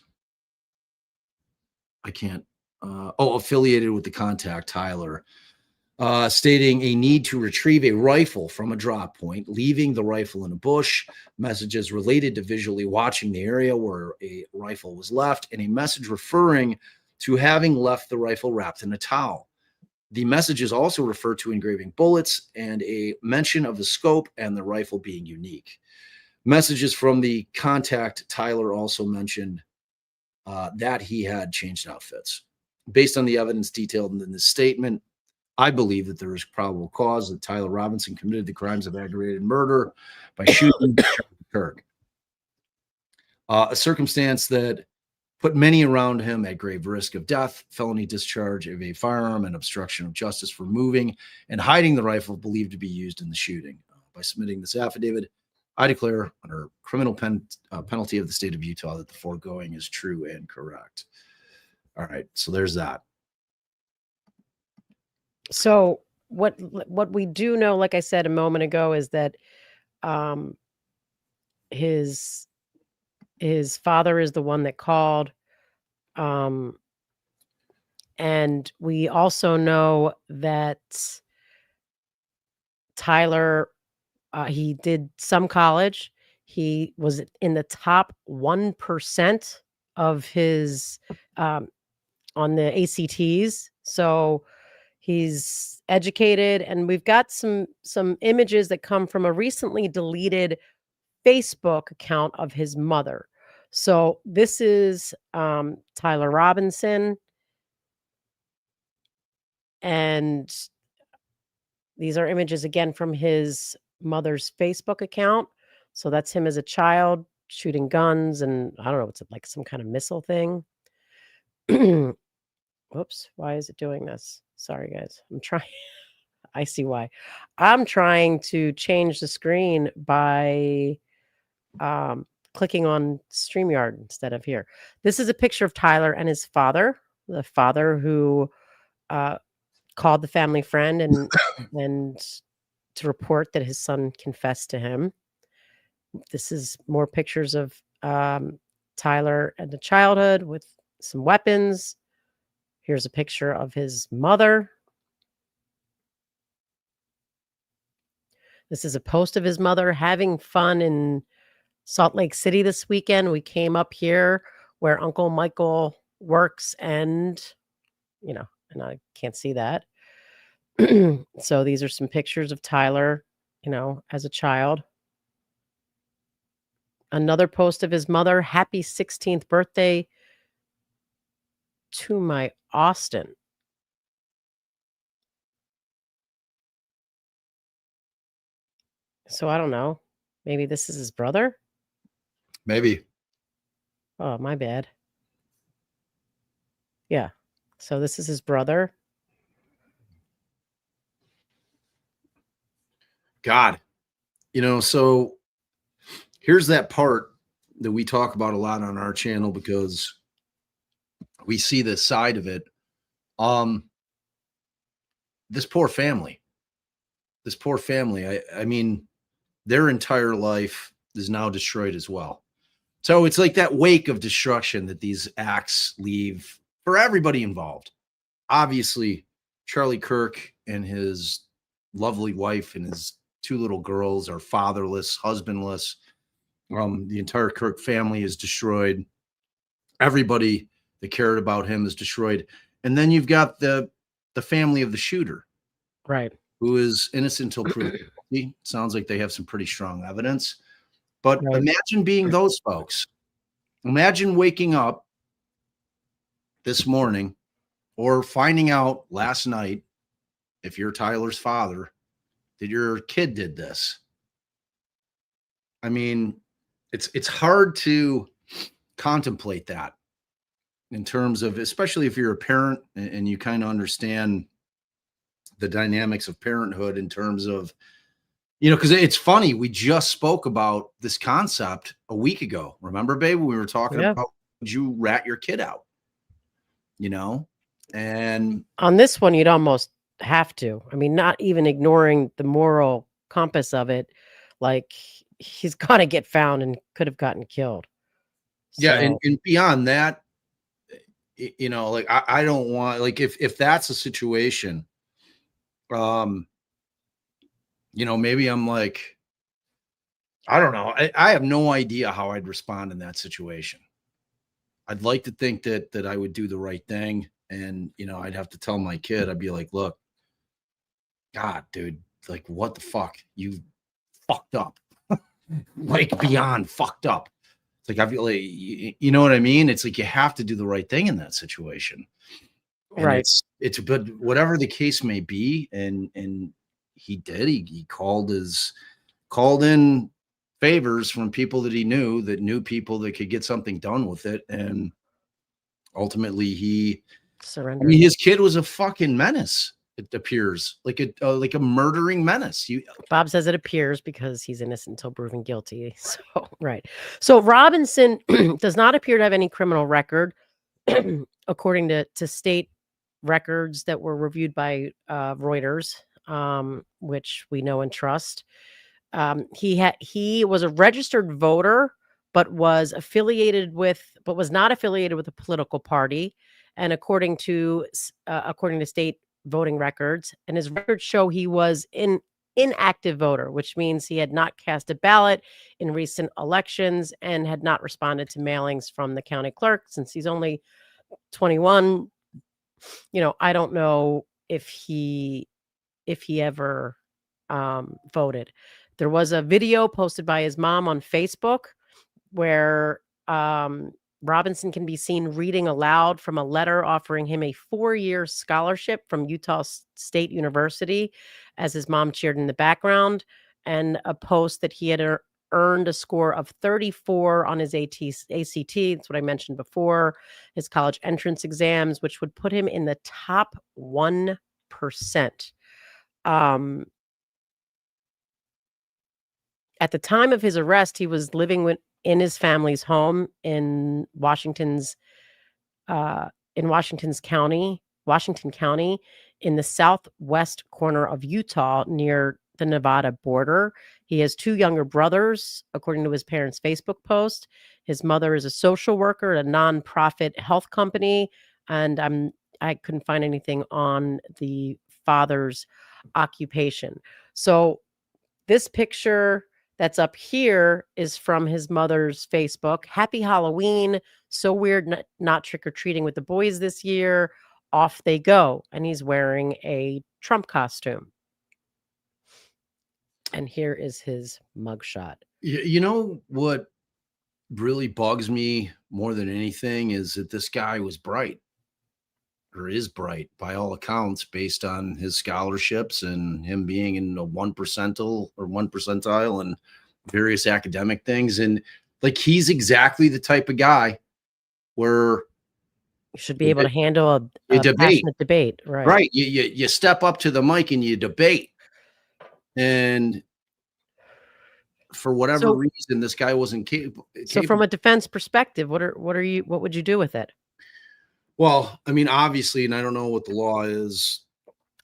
affiliated with the contact Tyler, stating a need to retrieve a rifle from a drop point, leaving the rifle in a bush, messages related to visually watching the area where a rifle was left, and a message referring to having left the rifle wrapped in a towel. The messages also refer to engraving bullets and a mention of the scope and the rifle being unique. Messages from the contact Tyler also mentioned that he had changed outfits. Based on the evidence detailed in this statement, I believe that there is probable cause that Tyler Robinson committed the crimes of aggravated murder by shooting Charlie Kirk, a circumstance that put many around him at grave risk of death, felony discharge of a firearm, and obstruction of justice for moving and hiding the rifle believed to be used in the shooting. By submitting this affidavit, I declare under criminal penalty of the state of Utah that the foregoing is true and correct. All right, so there's that. So what we do know, like I said a moment ago, is that um, his father is the one that called, and we also know that Tyler, he did some college. He was in the top 1% of his on the ACTs. So he's educated, and we've got some images that come from a recently deleted Facebook account of his mother. So this is Tyler Robinson, and these are images again from his mother's Facebook account. So that's him as a child shooting guns, and I don't know, it's like some kind of missile thing. Whoops, why is it doing this? Sorry, guys. I'm trying. I see why. I'm trying to change the screen by clicking on StreamYard instead of here. This is a picture of Tyler and his father, the father who called the family friend and to report that his son confessed to him. This is more pictures of Tyler and the childhood with some weapons. Here's a picture of his mother. This is a post of his mother having fun in Salt Lake City this weekend. We came up here where Uncle Michael works, and, you know, and I can't see that. So these are some pictures of Tyler, you know, as a child. Another post of his mother, happy 16th birthday to my Austin. So I don't know. Maybe this is his brother? Maybe. Oh, my bad. Yeah. So this is his brother. God, you know, so here's that part that we talk about a lot on our channel because we see this side of it. This poor family, I mean, their entire life is now destroyed as well. So it's like that wake of destruction that these acts leave for everybody involved. Obviously, Charlie Kirk and his lovely wife and his two little girls are fatherless, husbandless. The entire Kirk family is destroyed. Everybody that cared about him is destroyed. And then you've got the family of the shooter, Right. who is innocent until proven guilty. Sounds like they have some pretty strong evidence. But Right. imagine being those folks. Imagine waking up this morning or finding out last night, if you're Tyler's father, that your kid did this. I mean, it's hard to contemplate that in terms of, especially if you're a parent and you kind of understand the dynamics of parenthood in terms of, you know, because it's funny, we just spoke about this concept a week ago. Remember, babe, we were talking about, would you rat your kid out? You know, and on this one, you'd almost have to. I mean, not even ignoring the moral compass of it, like he's got to get found and could have gotten killed. Yeah, and beyond that, you know, like I don't want, like, if that's a situation, you know, maybe I'm like, I don't know. I have no idea how I'd respond in that situation. I'd like to think that I would do the right thing. And, you know, I'd have to tell my kid, I'd be like, look, God, dude, like, what the fuck? You fucked up. Like, beyond fucked up. It's like, I feel like, you know what I mean? It's like, you have to do the right thing in that situation. And right. It's but whatever the case may be, and he did, he called in favors from people that he knew people that could get something done with it. And ultimately he surrendered. I mean, his kid was a fucking menace. It appears like a murdering menace. Bob says it appears because he's innocent until proven guilty. So, right. So Robinson does not appear to have any criminal record, according to state records that were reviewed by Reuters, which we know and trust. He was a registered voter, but was not affiliated with a political party. And according to state voting records, and his records show he was an inactive voter, which means he had not cast a ballot in recent elections and had not responded to mailings from the county clerk since he's only 21. I don't know if he ever voted. There was a video posted by his mom on Facebook where Robinson can be seen reading aloud from a letter offering him a 4-year scholarship from Utah State University as his mom cheered in the background, and a post that he had earned a score of 34 on his ACT. That's what I mentioned before, his college entrance exams, which would put him in the top 1%. At the time of his arrest, he was living in his family's home in Washington County, in the southwest corner of Utah near the Nevada border. He has 2 younger brothers, according to his parents' Facebook post. His mother is a social worker at a nonprofit health company, and I couldn't find anything on the father's occupation. So this picture that's up here is from his mother's Facebook. Happy Halloween. So weird not trick-or-treating with the boys this year. Off they go. And he's wearing a Trump costume. And here is his mugshot. You know what really bugs me more than anything is that this guy was bright, or is bright by all accounts, based on his scholarships and him being in the 1 percentile and various academic things. And like, he's exactly the type of guy where you should be able to handle a passionate debate. Right. You step up to the mic and you debate. And for whatever reason, this guy wasn't capable. So from a defense perspective, what would you do with it? Well, I mean, obviously, and I don't know what the law is.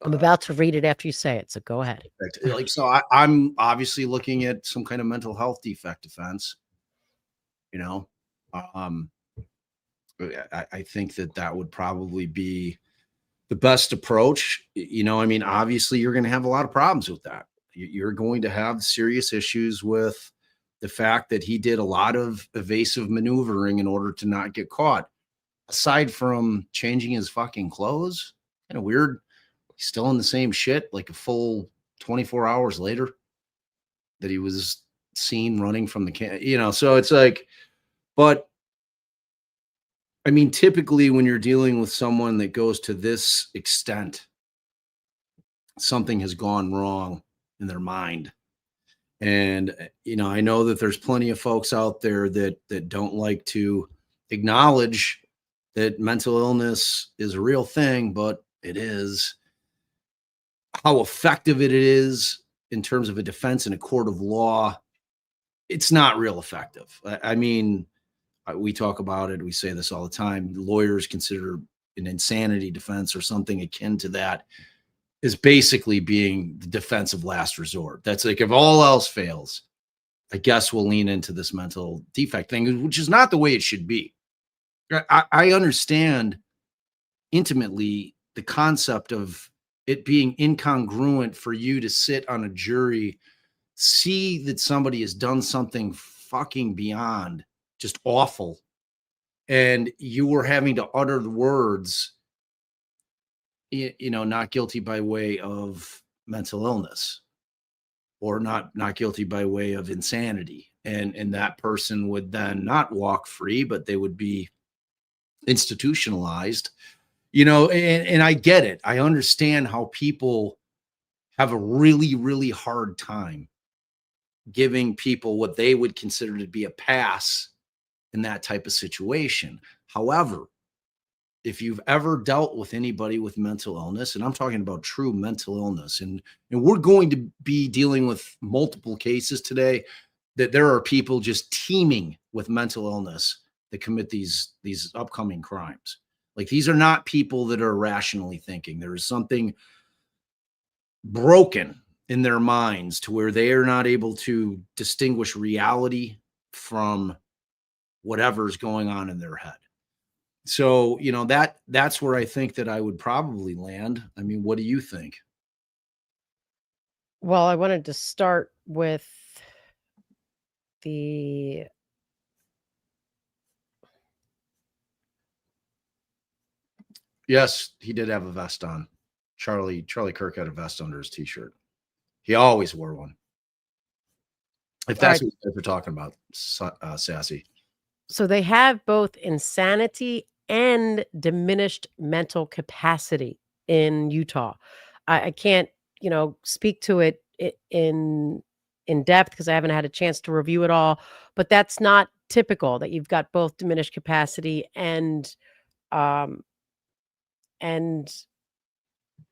I'm about to read it after you say it, so go ahead. Like, so I'm obviously looking at some kind of mental health defect defense. I think that would probably be the best approach. I mean, obviously, you're going to have a lot of problems with that. You're going to have serious issues with the fact that he did a lot of evasive maneuvering in order to not get caught. Aside from changing his fucking clothes, kind of weird. He's still in the same shit like a full 24 hours later that he was seen running from the camp. So it's like, but I mean, typically when you're dealing with someone that goes to this extent, something has gone wrong in their mind. And, I know that there's plenty of folks out there that don't like to acknowledge that mental illness is a real thing, but it is. How effective it is in terms of a defense in a court of law, it's not real effective. I mean, we talk about it. We say this all the time. Lawyers consider an insanity defense or something akin to that is basically being the defense of last resort. That's like, if all else fails, I guess we'll lean into this mental defect thing, which is not the way it should be. I understand intimately the concept of it being incongruent for you to sit on a jury, see that somebody has done something fucking beyond just awful, and you were having to utter the words, not guilty by way of mental illness, or not guilty by way of insanity. And that person would then not walk free, but they would be institutionalized, and I get it. I understand how people have a really, really hard time giving people what they would consider to be a pass in that type of situation. However, if you've ever dealt with anybody with mental illness, and I'm talking about true mental illness, and we're going to be dealing with multiple cases today, that there are people just teeming with mental illness that commit these upcoming crimes. Like, these are not people that are rationally thinking. There is something broken in their minds to where they are not able to distinguish reality from whatever's going on in their head. So, that's where I think that I would probably land. I mean, what do you think? Well, I wanted to start with the Yes, he did have a vest on. Charlie Kirk had a vest under his t-shirt. He always wore one. If that's what you guys are talking about, Sassy. So they have both insanity and diminished mental capacity in Utah. I can't, speak to it in depth because I haven't had a chance to review it all. But that's not typical that you've got both diminished capacity and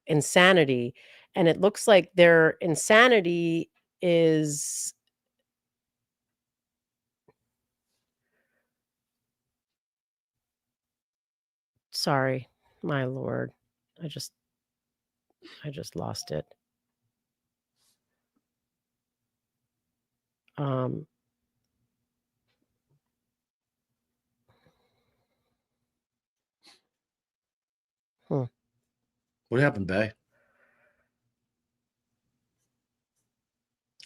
insanity. And it looks like their insanity is sorry, my lord. I just lost it. What happened, Bay?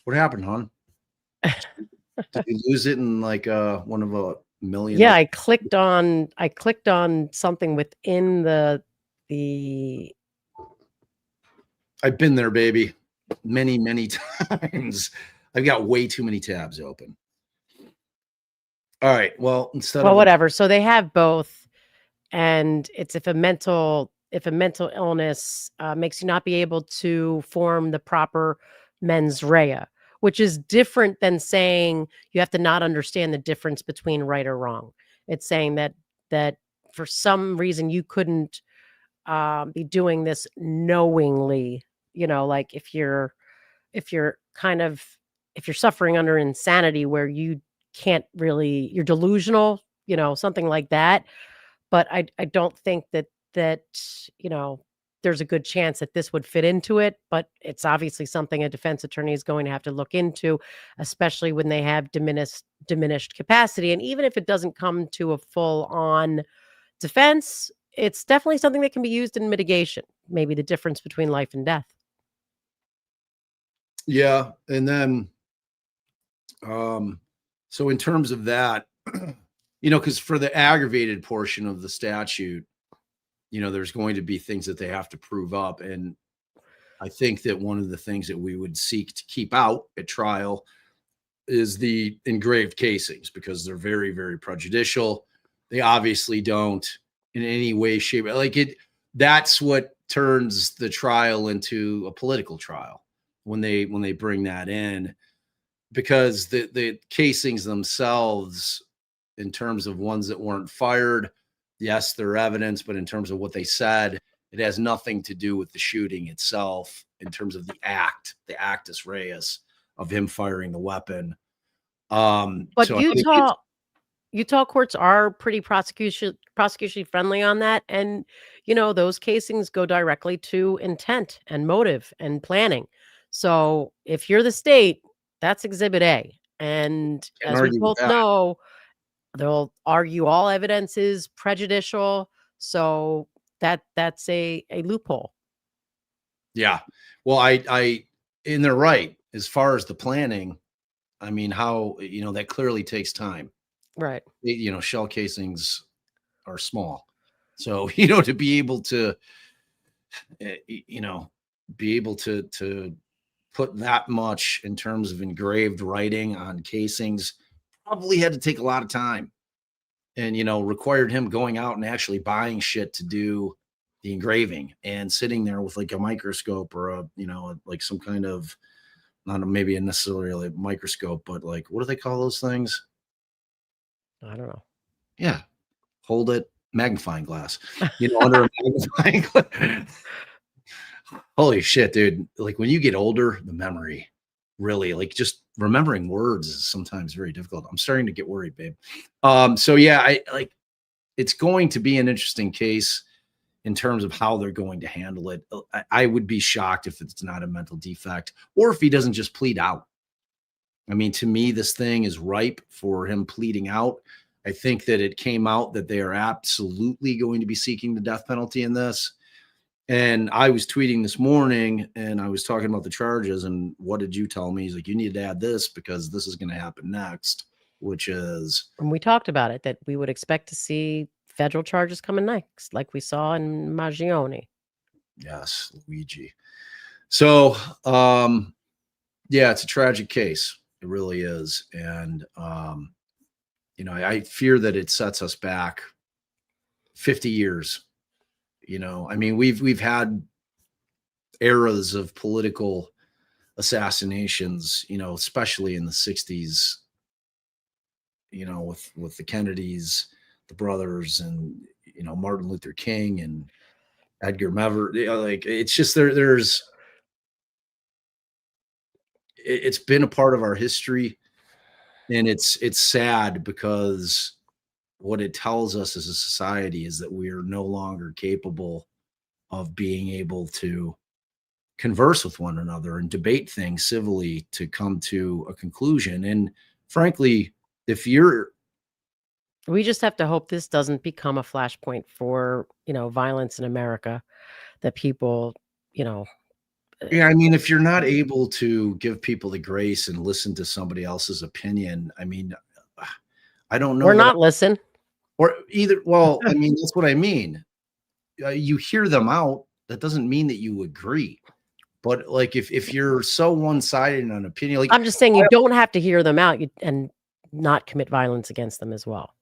What happened, hon? Did you lose it in like one of a million? Yeah, I clicked on something within the I've been there, baby. Many, many times. I've got way too many tabs open. All right. Well, whatever. So they have both, and it's if a mental illness makes you not be able to form the proper mens rea, which is different than saying you have to not understand the difference between right or wrong. It's saying that for some reason you couldn't be doing this knowingly. Like if you're suffering under insanity where you can't really, you're delusional, something like that. But I don't think that there's a good chance that this would fit into it, but it's obviously something a defense attorney is going to have to look into, especially when they have diminished capacity. And even if it doesn't come to a full-on defense, it's definitely something that can be used in mitigation, maybe the difference between life and death. Yeah. And then, so in terms of that, because for the aggravated portion of the statute, there's going to be things that they have to prove up. And I think that one of the things that we would seek to keep out at trial is the engraved casings, because they're very, very prejudicial. They obviously don't in any way, shape, like it. That's what turns the trial into a political trial when they bring that in, because the casings themselves, in terms of ones that weren't fired, yes, they're evidence, but in terms of what they said, it has nothing to do with the shooting itself in terms of the actus reus of him firing the weapon. But so Utah courts are pretty prosecution friendly on that. And, those casings go directly to intent and motive and planning. So if you're the state, that's Exhibit A. And as we both know, they'll argue all evidence is prejudicial. So that's a loophole. Yeah. Well, and they're right. As far as the planning, I mean, how, that clearly takes time. Right. Shell casings are small. So, to be able to, to put that much in terms of engraved writing on casings probably had to take a lot of time, and, required him going out and actually buying shit to do the engraving and sitting there with like a microscope or like some kind of, not maybe necessarily a microscope, but like, what do they call those things? I don't know. Yeah. Hold it. Magnifying glass, under a magnifying glass. Holy shit, dude. Like when you get older, the memory really, like, just remembering words is sometimes very difficult. I'm starting to get worried, babe. So yeah, it's going to be an interesting case in terms of how they're going to handle it. I would be shocked if it's not a mental defect or if he doesn't just plead out. I mean, to me, this thing is ripe for him pleading out. I think that it came out that they are absolutely going to be seeking the death penalty in this. And I was tweeting this morning and I was talking about the charges. And what did you tell me? He's like, you need to add this because this is going to happen next, which is. And we talked about it, that we would expect to see federal charges coming next, like we saw in Magione. Yes, Luigi. So, yeah, it's a tragic case. It really is. And, I fear that it sets us back 50 years. I mean, we've had eras of political assassinations, especially in the 60s, with the Kennedys, the brothers, and, Martin Luther King and Edgar Mever. Like, it's just it's been a part of our history. And it's sad because what it tells us as a society is that we are no longer capable of being able to converse with one another and debate things civilly to come to a conclusion. And frankly, we just have to hope this doesn't become a flashpoint for, violence in America, that people, yeah, I mean, if you're not able to give people the grace and listen to somebody else's opinion, I mean, I don't know. Or not listen. Or either. Well, I mean, that's what I mean. You hear them out. That doesn't mean that you agree. But like, if you're so one-sided in an opinion, like, I'm just saying, you don't have to hear them out and not commit violence against them as well.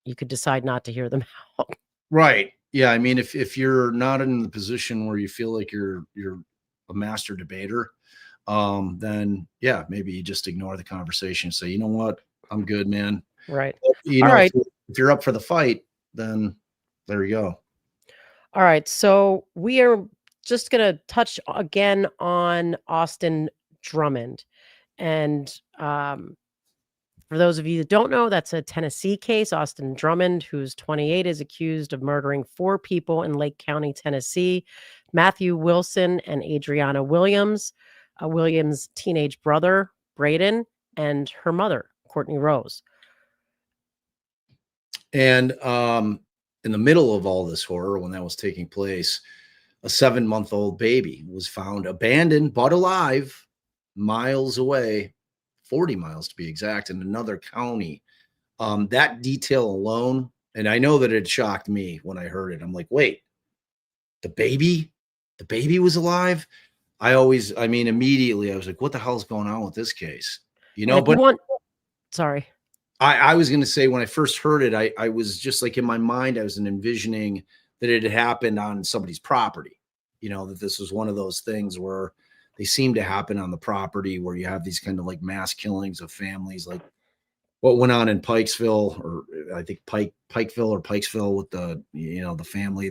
You could decide not to hear them out. Right. Yeah. I mean, if you're not in the position where you feel like you're a master debater, then yeah, maybe you just ignore the conversation and say, you know what, I'm good, man. Right. But, all right. If you're up for the fight, then there you go. All right. So we are just going to touch again on Austin Drummond. And for those of you that don't know, that's a Tennessee case. Austin Drummond, who's 28, is accused of murdering 4 people in Lake County, Tennessee: Matthew Wilson and Adriana Williams, Williams' teenage brother, Braden, and her mother, Courtney Rose. And in the middle of all this horror, when that was taking place, a 7-month-old baby was found abandoned but alive miles away, 40 miles to be exact, in another county. That detail alone, and I know that it shocked me when I heard it. I'm like, wait, the baby was alive? Immediately I was like, what the hell is going on with this case? Sorry. I was going to say, when I first heard it, I was just like, in my mind, I was envisioning that it had happened on somebody's property, that this was one of those things where they seem to happen on the property, where you have these kind of like mass killings of families, like what went on in Pikesville, or I think Pikeville or Pikesville, with the, the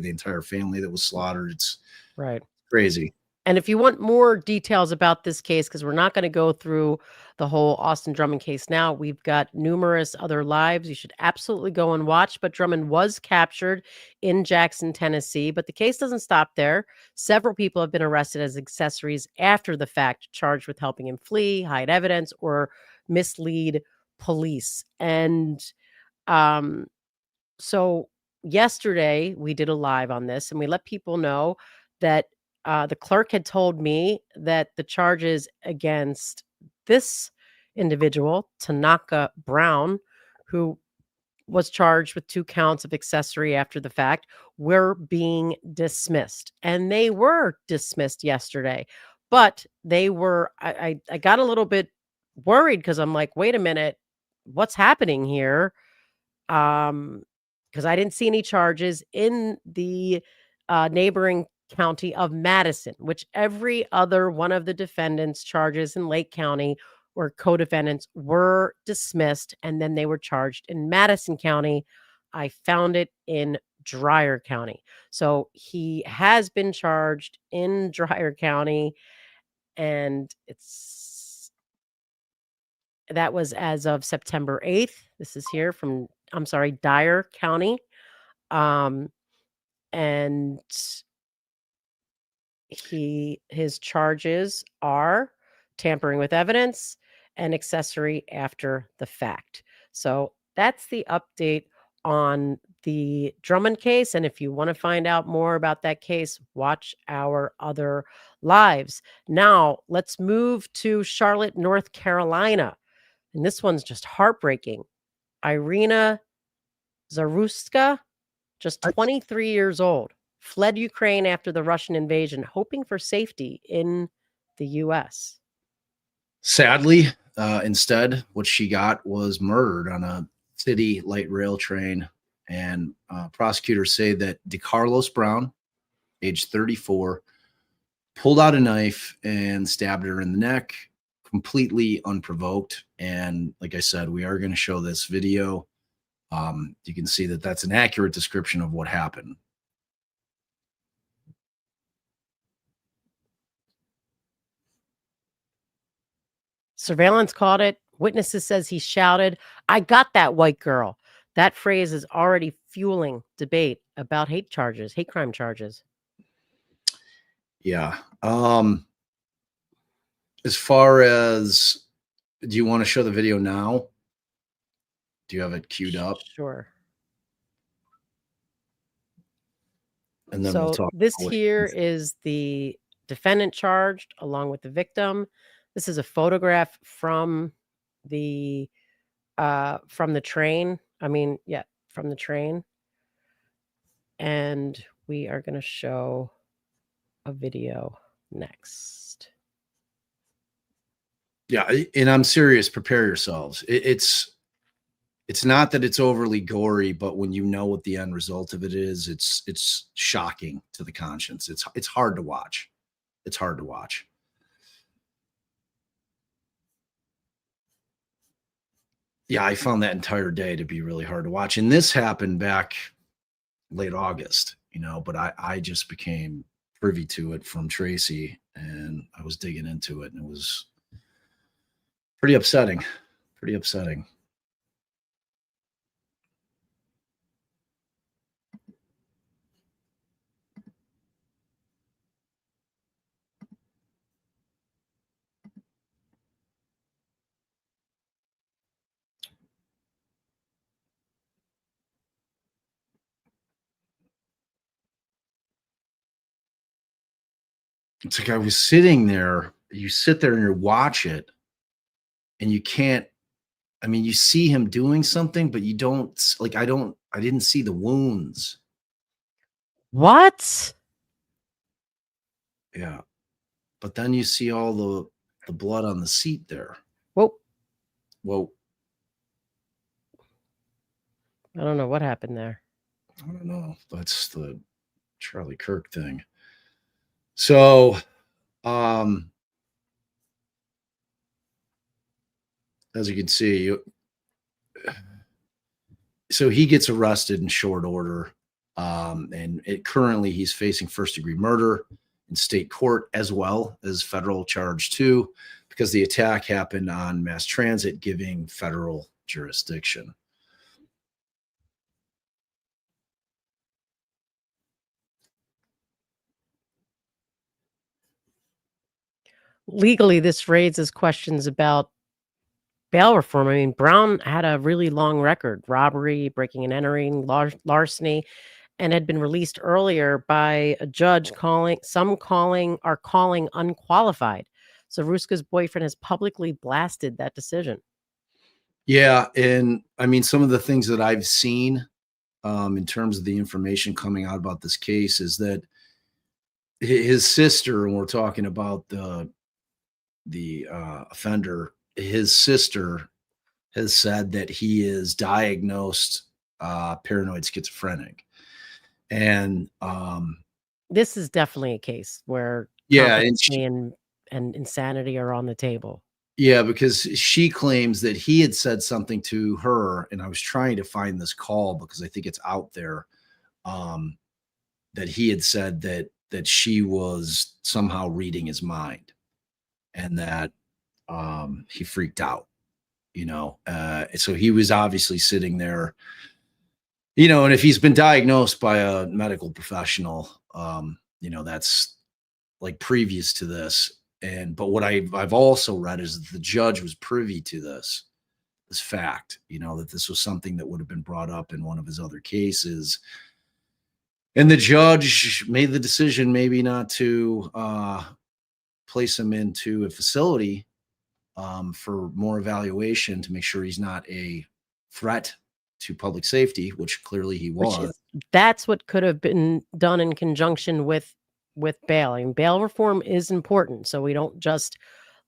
entire family that was slaughtered. It's right. Crazy. And if you want more details about this case, because we're not going to go through the whole Austin Drummond case now, we've got numerous other lives you should absolutely go and watch. But Drummond was captured in Jackson, Tennessee. But the case doesn't stop there. Several people have been arrested as accessories after the fact, charged with helping him flee, hide evidence, or mislead police. And so yesterday we did a live on this, and we let people know that the clerk had told me that the charges against this individual, Tanaka Brown, who was charged with 2 counts of accessory after the fact, were being dismissed. And they were dismissed yesterday. But they were, I got a little bit worried, because I'm like, wait a minute, what's happening here? Because I didn't see any charges in the neighboring county of Madison, which every other one of the defendants' charges in Lake County or co-defendants were dismissed, and then they were charged in Madison County. I found it in Dyer County. So he has been charged in Dyer County, and that was as of September 8th. This is here from, Dyer County. And his charges are tampering with evidence and accessory after the fact. So that's the update on the Drummond case. And if you want to find out more about that case, watch our other lives. Now, let's move to Charlotte, North Carolina. And this one's just heartbreaking. Iryna Zarutska, just 23 years old, fled Ukraine after the Russian invasion, hoping for safety in the U.S. Sadly, instead, what she got was murdered on a city light rail train. And prosecutors say that DeCarlos Brown, age 34, pulled out a knife and stabbed her in the neck, completely unprovoked. And like I said, we are going to show this video. You can see that that's an accurate description of what happened. Surveillance caught it. Witnesses says he shouted, "I got that white girl." That phrase is already fueling debate about hate crime charges. Yeah. As far as, do you want to show the video now? Do you have it queued up? Sure. And then so we'll talk. This here is the defendant charged along with the victim. This is a photograph from the train. From the train. And we are going to show a video next. Yeah, and I'm serious. Prepare yourselves. It's not that it's overly gory, but when you know what the end result of it is, it's shocking to the conscience. It's hard to watch. It's hard to watch. Yeah, I found that entire day to be really hard to watch. And this happened back late August, but I just became privy to it from Tracy, and I was digging into it, and it was pretty upsetting. Pretty upsetting. It's like I was sitting there. You sit there and you watch it, and you can't. I mean, you see him doing something, but you don't like. I didn't see the wounds. What? Yeah, but then you see all the blood on the seat there. Whoa. I don't know what happened there. I don't know. That's the Charlie Kirk thing. So, as you can see, so he gets arrested in short order, and currently he's facing first-degree murder in state court as well as federal charge too, because the attack happened on mass transit, giving federal jurisdiction. Legally, this raises questions about bail reform. I mean, Brown had a really long record: robbery, breaking and entering, larceny, and had been released earlier by a judge calling unqualified. So Ruska's boyfriend has publicly blasted that decision. Yeah, and I mean, some of the things that I've seen in terms of the information coming out about this case is that his sister, and we're talking about the offender, his sister has said that he is diagnosed paranoid schizophrenic. And this is definitely a case where competency and insanity are on the table. Yeah, because she claims that he had said something to her, and I was trying to find this call because I think it's out there, that he had said that she was somehow reading his mind, and that he freaked out, so he was obviously sitting there And if he's been diagnosed by a medical professional, that's like previous to this. But what I've also read is that the judge was privy to this fact, that this was something that would have been brought up in one of his other cases. And the judge made the decision maybe not to place him into a facility for more evaluation to make sure he's not a threat to public safety, which clearly he was. That's what could have been done in conjunction with bail. I mean, bail reform is important, so we don't just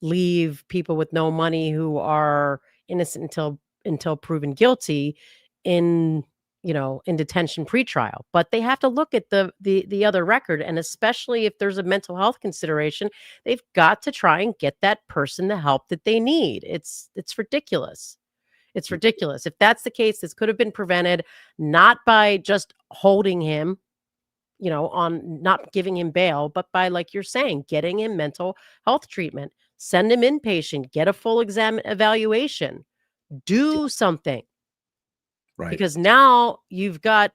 leave people with no money who are innocent until proven guilty in detention pretrial. But they have to look at the other record, and especially if there's a mental health consideration, they've got to try and get that person the help that they need. It's ridiculous. It's ridiculous. If that's the case, this could have been prevented not by just holding him, on not giving him bail, but by, like you're saying, getting him mental health treatment, send him inpatient, get a full evaluation, do something. Right. Because now you've got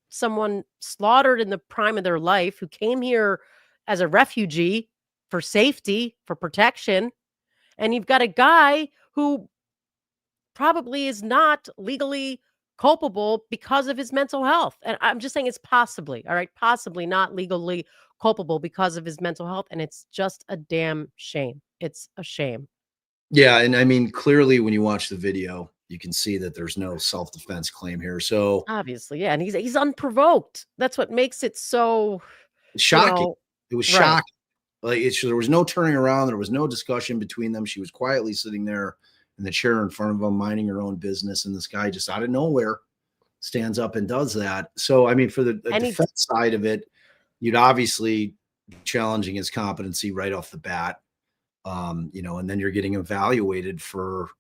someone slaughtered in the prime of their life who came here as a refugee for safety, for protection. And you've got a guy who probably is not legally culpable because of his mental health. And I'm just saying it's possibly not legally culpable because of his mental health. And it's just a damn shame. It's a shame. Yeah. And I mean, clearly when you watch the video, you can see that there's no self-defense claim here. So obviously, yeah. And he's unprovoked. That's what makes it so shocking. It was shocking. Right. Like there was no turning around. There was no discussion between them. She was quietly sitting there in the chair in front of him, minding her own business. And this guy just out of nowhere stands up and does that. So, I mean, for the defense side of it, you'd obviously be challenging his competency right off the bat. And then you're getting evaluated for,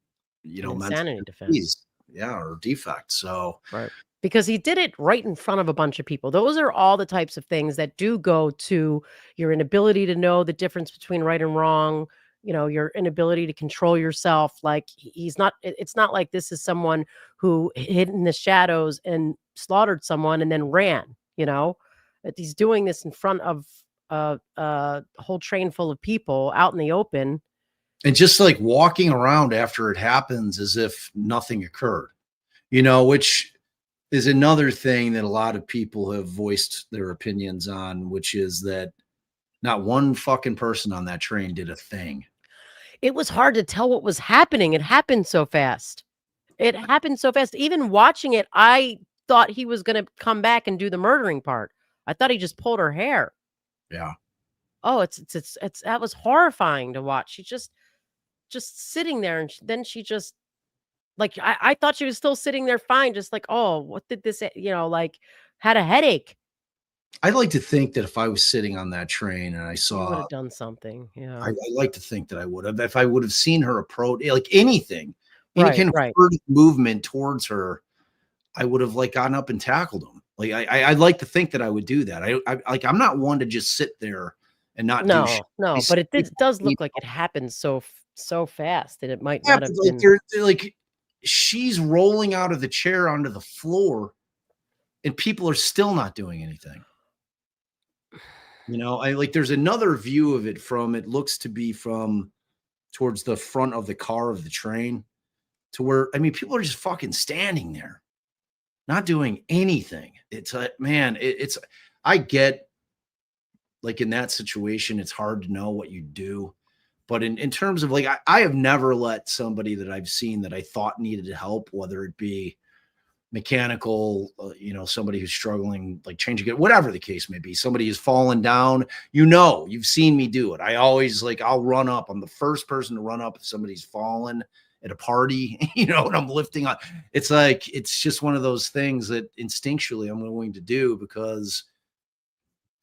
insanity defense. Yeah, or defect. So, right. Because he did it right in front of a bunch of people. Those are all the types of things that do go to your inability to know the difference between right and wrong, your inability to control yourself. Like it's not like this is someone who hid in the shadows and slaughtered someone and then ran, that he's doing this in front of a whole train full of people out in the open. And just like walking around after it happens as if nothing occurred, which is another thing that a lot of people have voiced their opinions on, which is that not one fucking person on that train did a thing. It was hard to tell what was happening. It happened so fast. Even watching it, I thought he was going to come back and do the murdering part. I thought he just pulled her hair. Yeah. Oh, it's that was horrifying to watch. She just sitting there, and then she just like I thought she was still sitting there fine, just like, oh, what did this, like had a headache. I'd like to think that if I was sitting on that train and I saw, you would have done something. Yeah, I like to think that I would have. If I would have seen her approach, like anything, any kind of movement towards her, I would have like gotten up and tackled him. Like I'd like to think that I would do that. I'm not one to just sit there and not do shit. No, but it does look like it happened so fast that it might not have been. Like she's rolling out of the chair onto the floor, and people are still not doing anything. There's another view of it it looks to be from towards the front of the car of the train to where, I mean, people are just fucking standing there, not doing anything. It's man, I get like in that situation, it's hard to know what you do. But in terms of like, I have never let somebody that I've seen that I thought needed help, whether it be mechanical, somebody who's struggling, like changing it, whatever the case may be, somebody who's fallen down, you've seen me do it. I always I'll run up. I'm the first person to run up if somebody's fallen at a party, and I'm lifting up. It's like, it's just one of those things that instinctually I'm willing to do because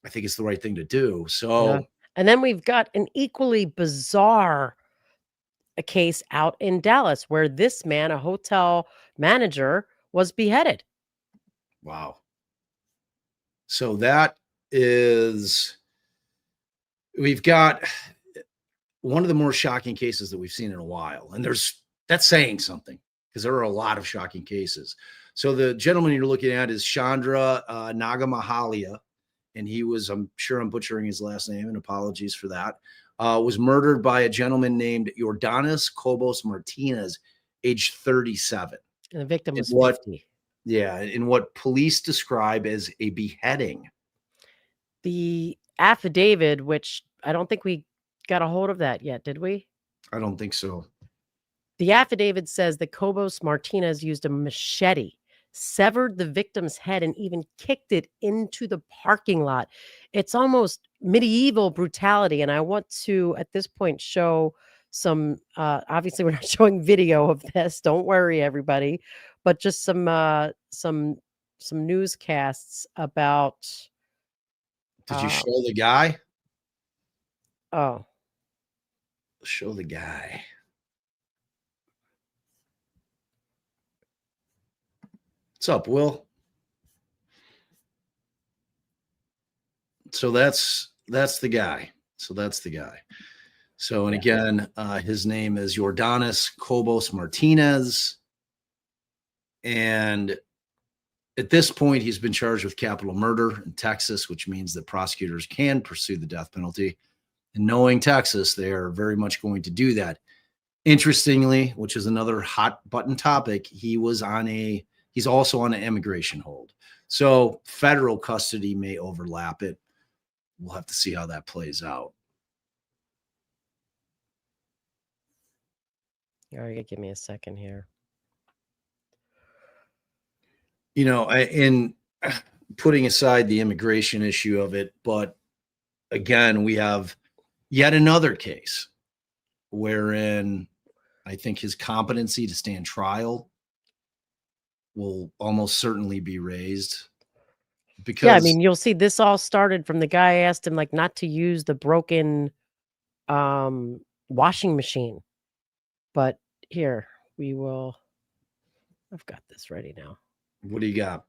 I think it's the right thing to do. So, yeah. And then we've got an equally bizarre case out in Dallas where this man, a hotel manager, was beheaded. Wow. So we've got one of the more shocking cases that we've seen in a while. And that's saying something because there are a lot of shocking cases. So the gentleman you're looking at is Chandra Nagamahalia, and he was, I'm sure I'm butchering his last name, and apologies for that, was murdered by a gentleman named Yordanis Kobos Martinez, age 37. And the victim was 50. Yeah, in what police describe as a beheading. The affidavit, which I don't think we got a hold of that yet, did we? I don't think so. The affidavit says that Kobos Martinez used a machete, severed the victim's head, and even kicked it into the parking lot. It's almost medieval brutality. And I want to, at this point, show some, obviously we're not showing video of this. Don't worry, everybody, but just some newscasts about. Did you show the guy? Oh. Show the guy. What's up, Will? So that's the guy. So, and again, his name is Yordanis Kobos Martinez. And at this point, he's been charged with capital murder in Texas, which means that prosecutors can pursue the death penalty. And knowing Texas, they are very much going to do that. Interestingly, which is another hot button topic, he's also on an immigration hold. So federal custody may overlap it. We'll have to see how that plays out. All right, give me a second here. You know, in putting aside the immigration issue of it, but again, we have yet another case wherein I think his competency to stand trial will almost certainly be raised. Because yeah, I mean, you'll see this all started from the guy asked him like not to use the broken washing machine. But here we will. I've got this ready now. What do you got?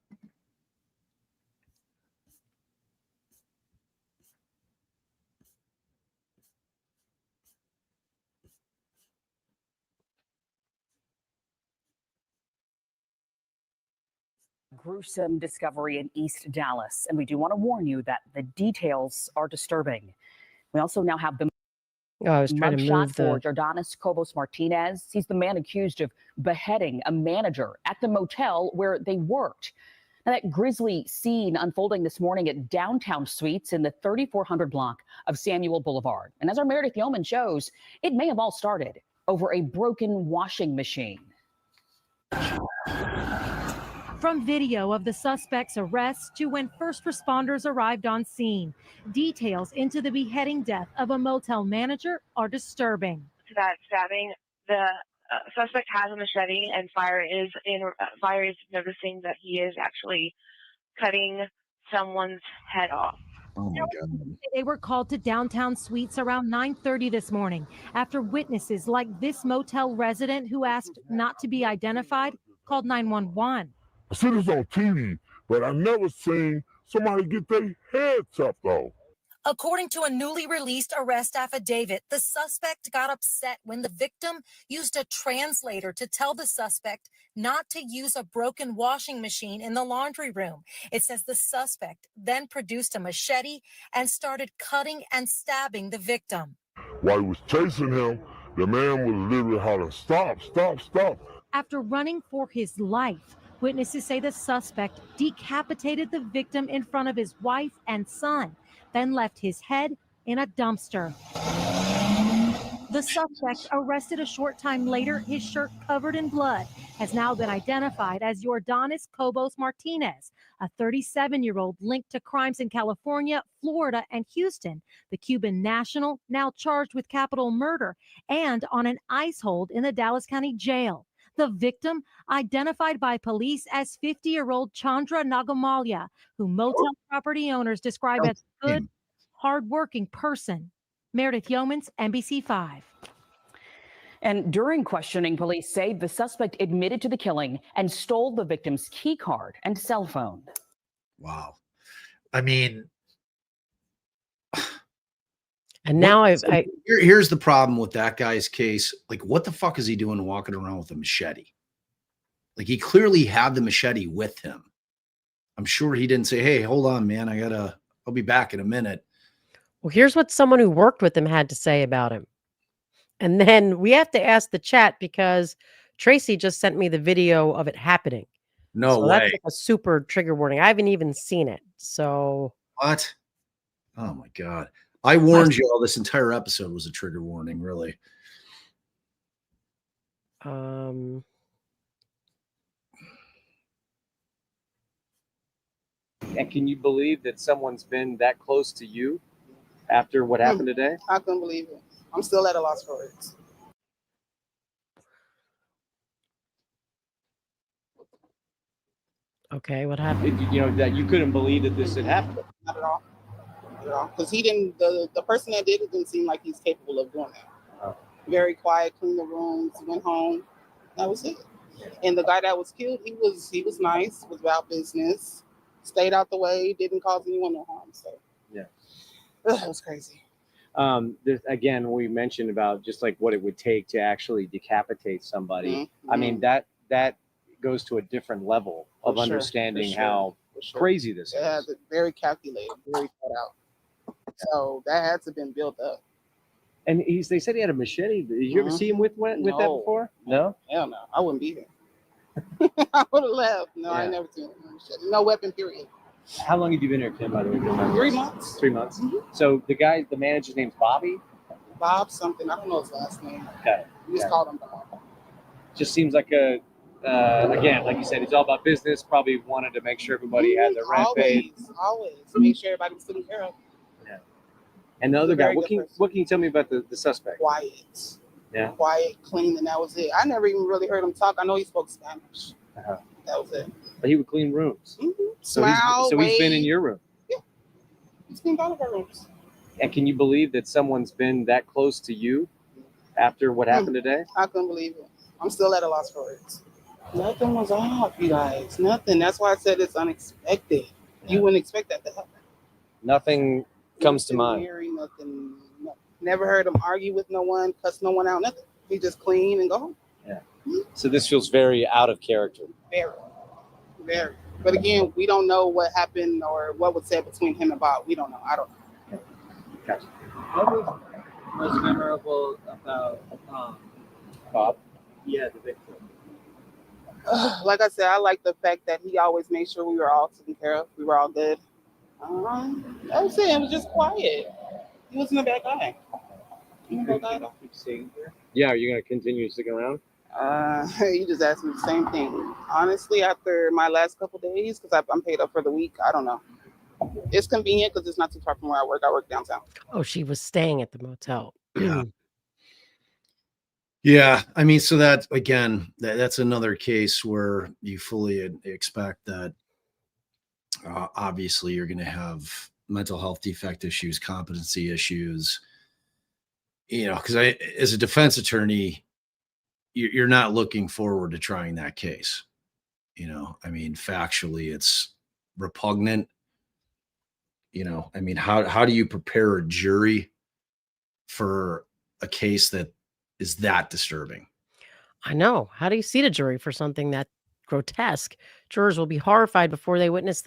Gruesome discovery in East Dallas, and we do want to warn you that the details are disturbing. We also now have the I was trying to move for Yordanis Kobos Martinez. He's the man accused of beheading a manager at the motel where they worked. Now, that grisly scene unfolding this morning at Downtown Suites in the 3400 block of Samuel Boulevard. And as our Meredith Yeoman shows, it may have all started over a broken washing machine. From video of the suspect's arrest to when first responders arrived on scene, details into the beheading death of a motel manager are disturbing. That stabbing, the suspect has a machete, and Fire is noticing that he is actually cutting someone's head off. Oh my God. They were called to Downtown Suites around 9:30 this morning after witnesses like this motel resident who asked not to be identified called 911. I see this on TV, but I never seen somebody get their head chopped off. According to a newly released arrest affidavit, the suspect got upset when the victim used a translator to tell the suspect not to use a broken washing machine in the laundry room. It says the suspect then produced a machete and started cutting and stabbing the victim. While he was chasing him, the man was literally hollering, "Stop, stop, stop." After running for his life, witnesses say the suspect decapitated the victim in front of his wife and son, then left his head in a dumpster. The suspect, arrested a short time later, his shirt covered in blood, has now been identified as Yordanis Kobos Martinez, a 37-year-old linked to crimes in California, Florida, and Houston. The Cuban national now charged with capital murder and on an ICE hold in the Dallas County Jail. The victim, identified by police as 50-year-old Chandra Nagamalia, who motel property owners describe as a good, hardworking person. Meredith Yeomans, NBC5. And during questioning, police say the suspect admitted to the killing and stole the victim's key card and cell phone. Wow. I mean, and now here's the problem with that guy's case. Like, what the fuck is he doing walking around with a machete? Like, he clearly had the machete with him. I'm sure he didn't say, hey, hold on, man, I'll be back in a minute. Well, here's what someone who worked with him had to say about him. And then we have to ask the chat because Tracy just sent me the video of it happening. No So way. that's like a super trigger warning. I haven't even seen it. So What? Oh my God. I warned you all this entire episode was a trigger warning, really. And can you believe that someone's been that close to you after what happened today? I couldn't believe it. I'm still at a loss for words. okay, what happened? You know, that you couldn't believe that this had happened. Not at all. Not at all. Because he didn't, the person that did it didn't seem like he's capable of doing that. Oh. Very quiet, cleaned the rooms, went home. That was it. And the guy that was killed, he was nice, was about business, stayed out the way, didn't cause anyone no harm. So yeah, that was crazy. Again, we mentioned about just like what it would take to actually decapitate somebody. Mm-hmm. I mean, that goes to a different level of understanding how crazy this is. Yeah, very calculated, very thought out. So that had to have been built up. And they said he had a machete. Did you ever see him with that before? No? Hell no. I wouldn't be here. I would have left. No, Yeah. I never seen a machete. No weapon, period. How long have you been here, Kim, by the way? 3 months. 3 months. Mm-hmm. So the manager's name's Bobby? Bob something. I don't know his last name. Okay. We just called him Bob. Just seems like again, like you said, it's all about business. Probably wanted to make sure everybody had their rent paid. Always. Make sure everybody was taken care of. Yeah. And the other guy, what can you tell me about the suspect? Quiet. Yeah. Quiet, clean, and that was it. I never even really heard him talk. I know he spoke Spanish. Uh-huh. That was it. But he would clean rooms. Mm-hmm. So Smile, he's been in your room. Yeah. He's cleaned all of our rooms. And can you believe that someone's been that close to you after what happened today? I couldn't believe it. I'm still at a loss for words. Nothing was off, you guys. Nothing. That's why I said it's unexpected. Yeah. You wouldn't expect that to happen. Nothing comes to mind. Nothing. Never heard him argue with no one, cuss no one out, nothing. He just clean and go home. Yeah. So this feels very out of character. Very. Very. But again, we don't know what happened or what was said between him and Bob. We don't know. I don't know. Gotcha. What was most memorable about Bob? Yeah, the victim. Like I said, I like the fact that he always made sure we were all taken care of. We were all good. That was it. It was just quiet. He wasn't a bad guy. Yeah, are you going to continue sticking around? You just asked me the same thing. Honestly, after my last couple days, because I'm paid up for the week, I don't know. It's convenient because it's not too far from where I work. I work downtown. Oh, she was staying at the motel. Yeah. Yeah. I mean, so that, again, that's another case where you fully expect that obviously you're going to have mental health defect issues, competency issues, you know, because as a defense attorney, you're not looking forward to trying that case. You know, I mean, factually, it's repugnant. You know, I mean, how do you prepare a jury for a case that is that disturbing? I know. How do you seat a jury for something that grotesque? Jurors will be horrified before they witness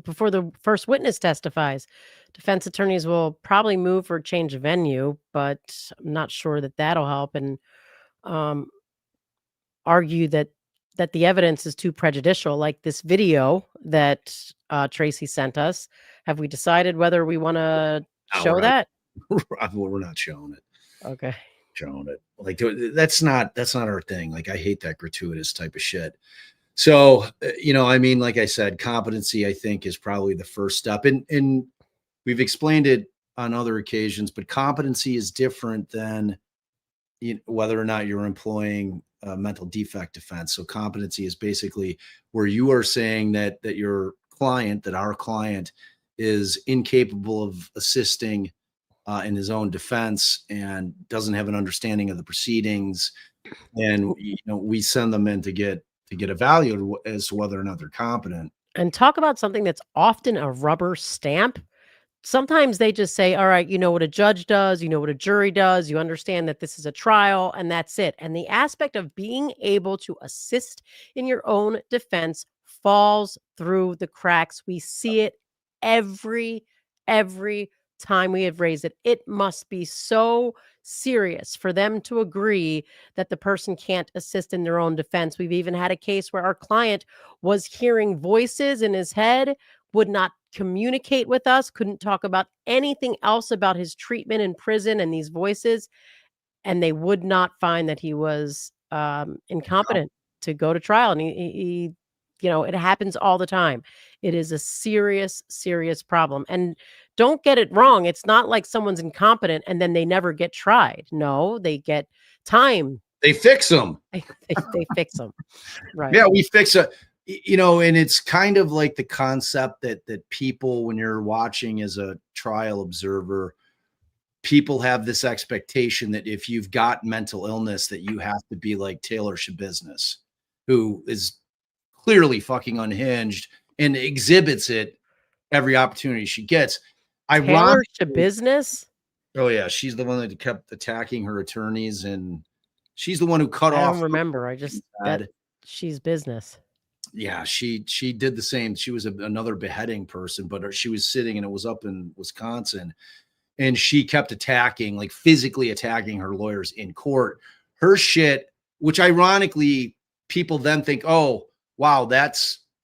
before the first witness testifies. Defense attorneys will probably move for a change of venue, but I'm not sure that that'll help, and argue that the evidence is too prejudicial, like this video that Tracy sent us. Have we decided whether we want to show that? We're not showing it. Okay. Showing it. Like, that's not our thing. Like, I hate that gratuitous type of shit. So, you know, I mean, like I said, competency, I think, is probably the first step. And we've explained it on other occasions, but competency is different than whether or not you're employing mental defect defense. So competency is basically where you are saying that your client, that our client is incapable of assisting in his own defense and doesn't have an understanding of the proceedings. And, you know, we send them in to get evaluated as to whether or not they're competent. And talk about something that's often a rubber stamp sometimes they just say, all right, you know what a judge does, you know what a jury does, you understand that this is a trial, and that's it. And the aspect of being able to assist in your own defense falls through the cracks. We see it every time we have raised it. It must be so serious for them to agree that the person can't assist in their own defense. We've even had a case where our client was hearing voices in his head, would not communicate with us, couldn't talk about anything else about his treatment in prison and these voices, and they would not find that he was incompetent to go to trial. And he you know, it happens all the time. It is a serious problem. And don't get it wrong. It's not like someone's incompetent and then they never get tried. No, they get time. They fix them. They fix them. Right. Yeah, we fix it. You know, and it's kind of like the concept that people, when you're watching as a trial observer, people have this expectation that if you've got mental illness, that you have to be like Taylor Shabusiness, who is clearly fucking unhinged and exhibits it every opportunity she gets. Taylor Shabusiness? Oh yeah, she's the one that kept attacking her attorneys, and she's the one who cut off. I don't remember. I just that she's business. Yeah, she did the same. She was another beheading person, but she was sitting, and it was up in Wisconsin, and she kept attacking, like physically attacking her lawyers in court. Her shit, which ironically people then think, oh wow,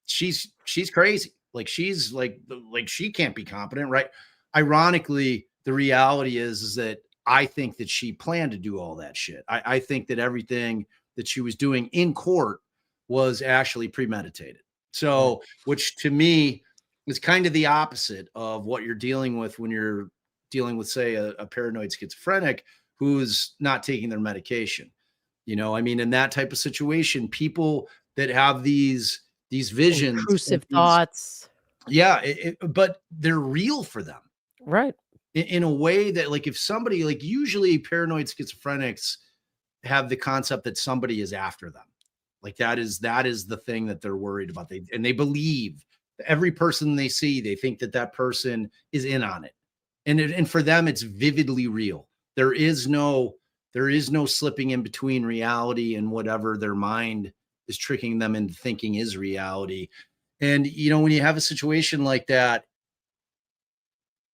she's crazy. Like she's like she can't be competent, right? Ironically, the reality is that I think that she planned to do all that shit. I think that everything that she was doing in court was actually premeditated. So, which to me is kind of the opposite of what you're dealing with when you're dealing with, say, a paranoid schizophrenic who's not taking their medication. You know, I mean, in that type of situation, people that have these visions, intrusive thoughts. Yeah, but they're real for them. Right. In a way that, like, if somebody, like, usually paranoid schizophrenics have the concept that somebody is after them. Like that is the thing that they're worried about. They believe every person they see, they think that person is in on it. And for them, it's vividly real. There is no slipping in between reality and whatever their mind is tricking them into thinking is reality. And, you know, when you have a situation like that,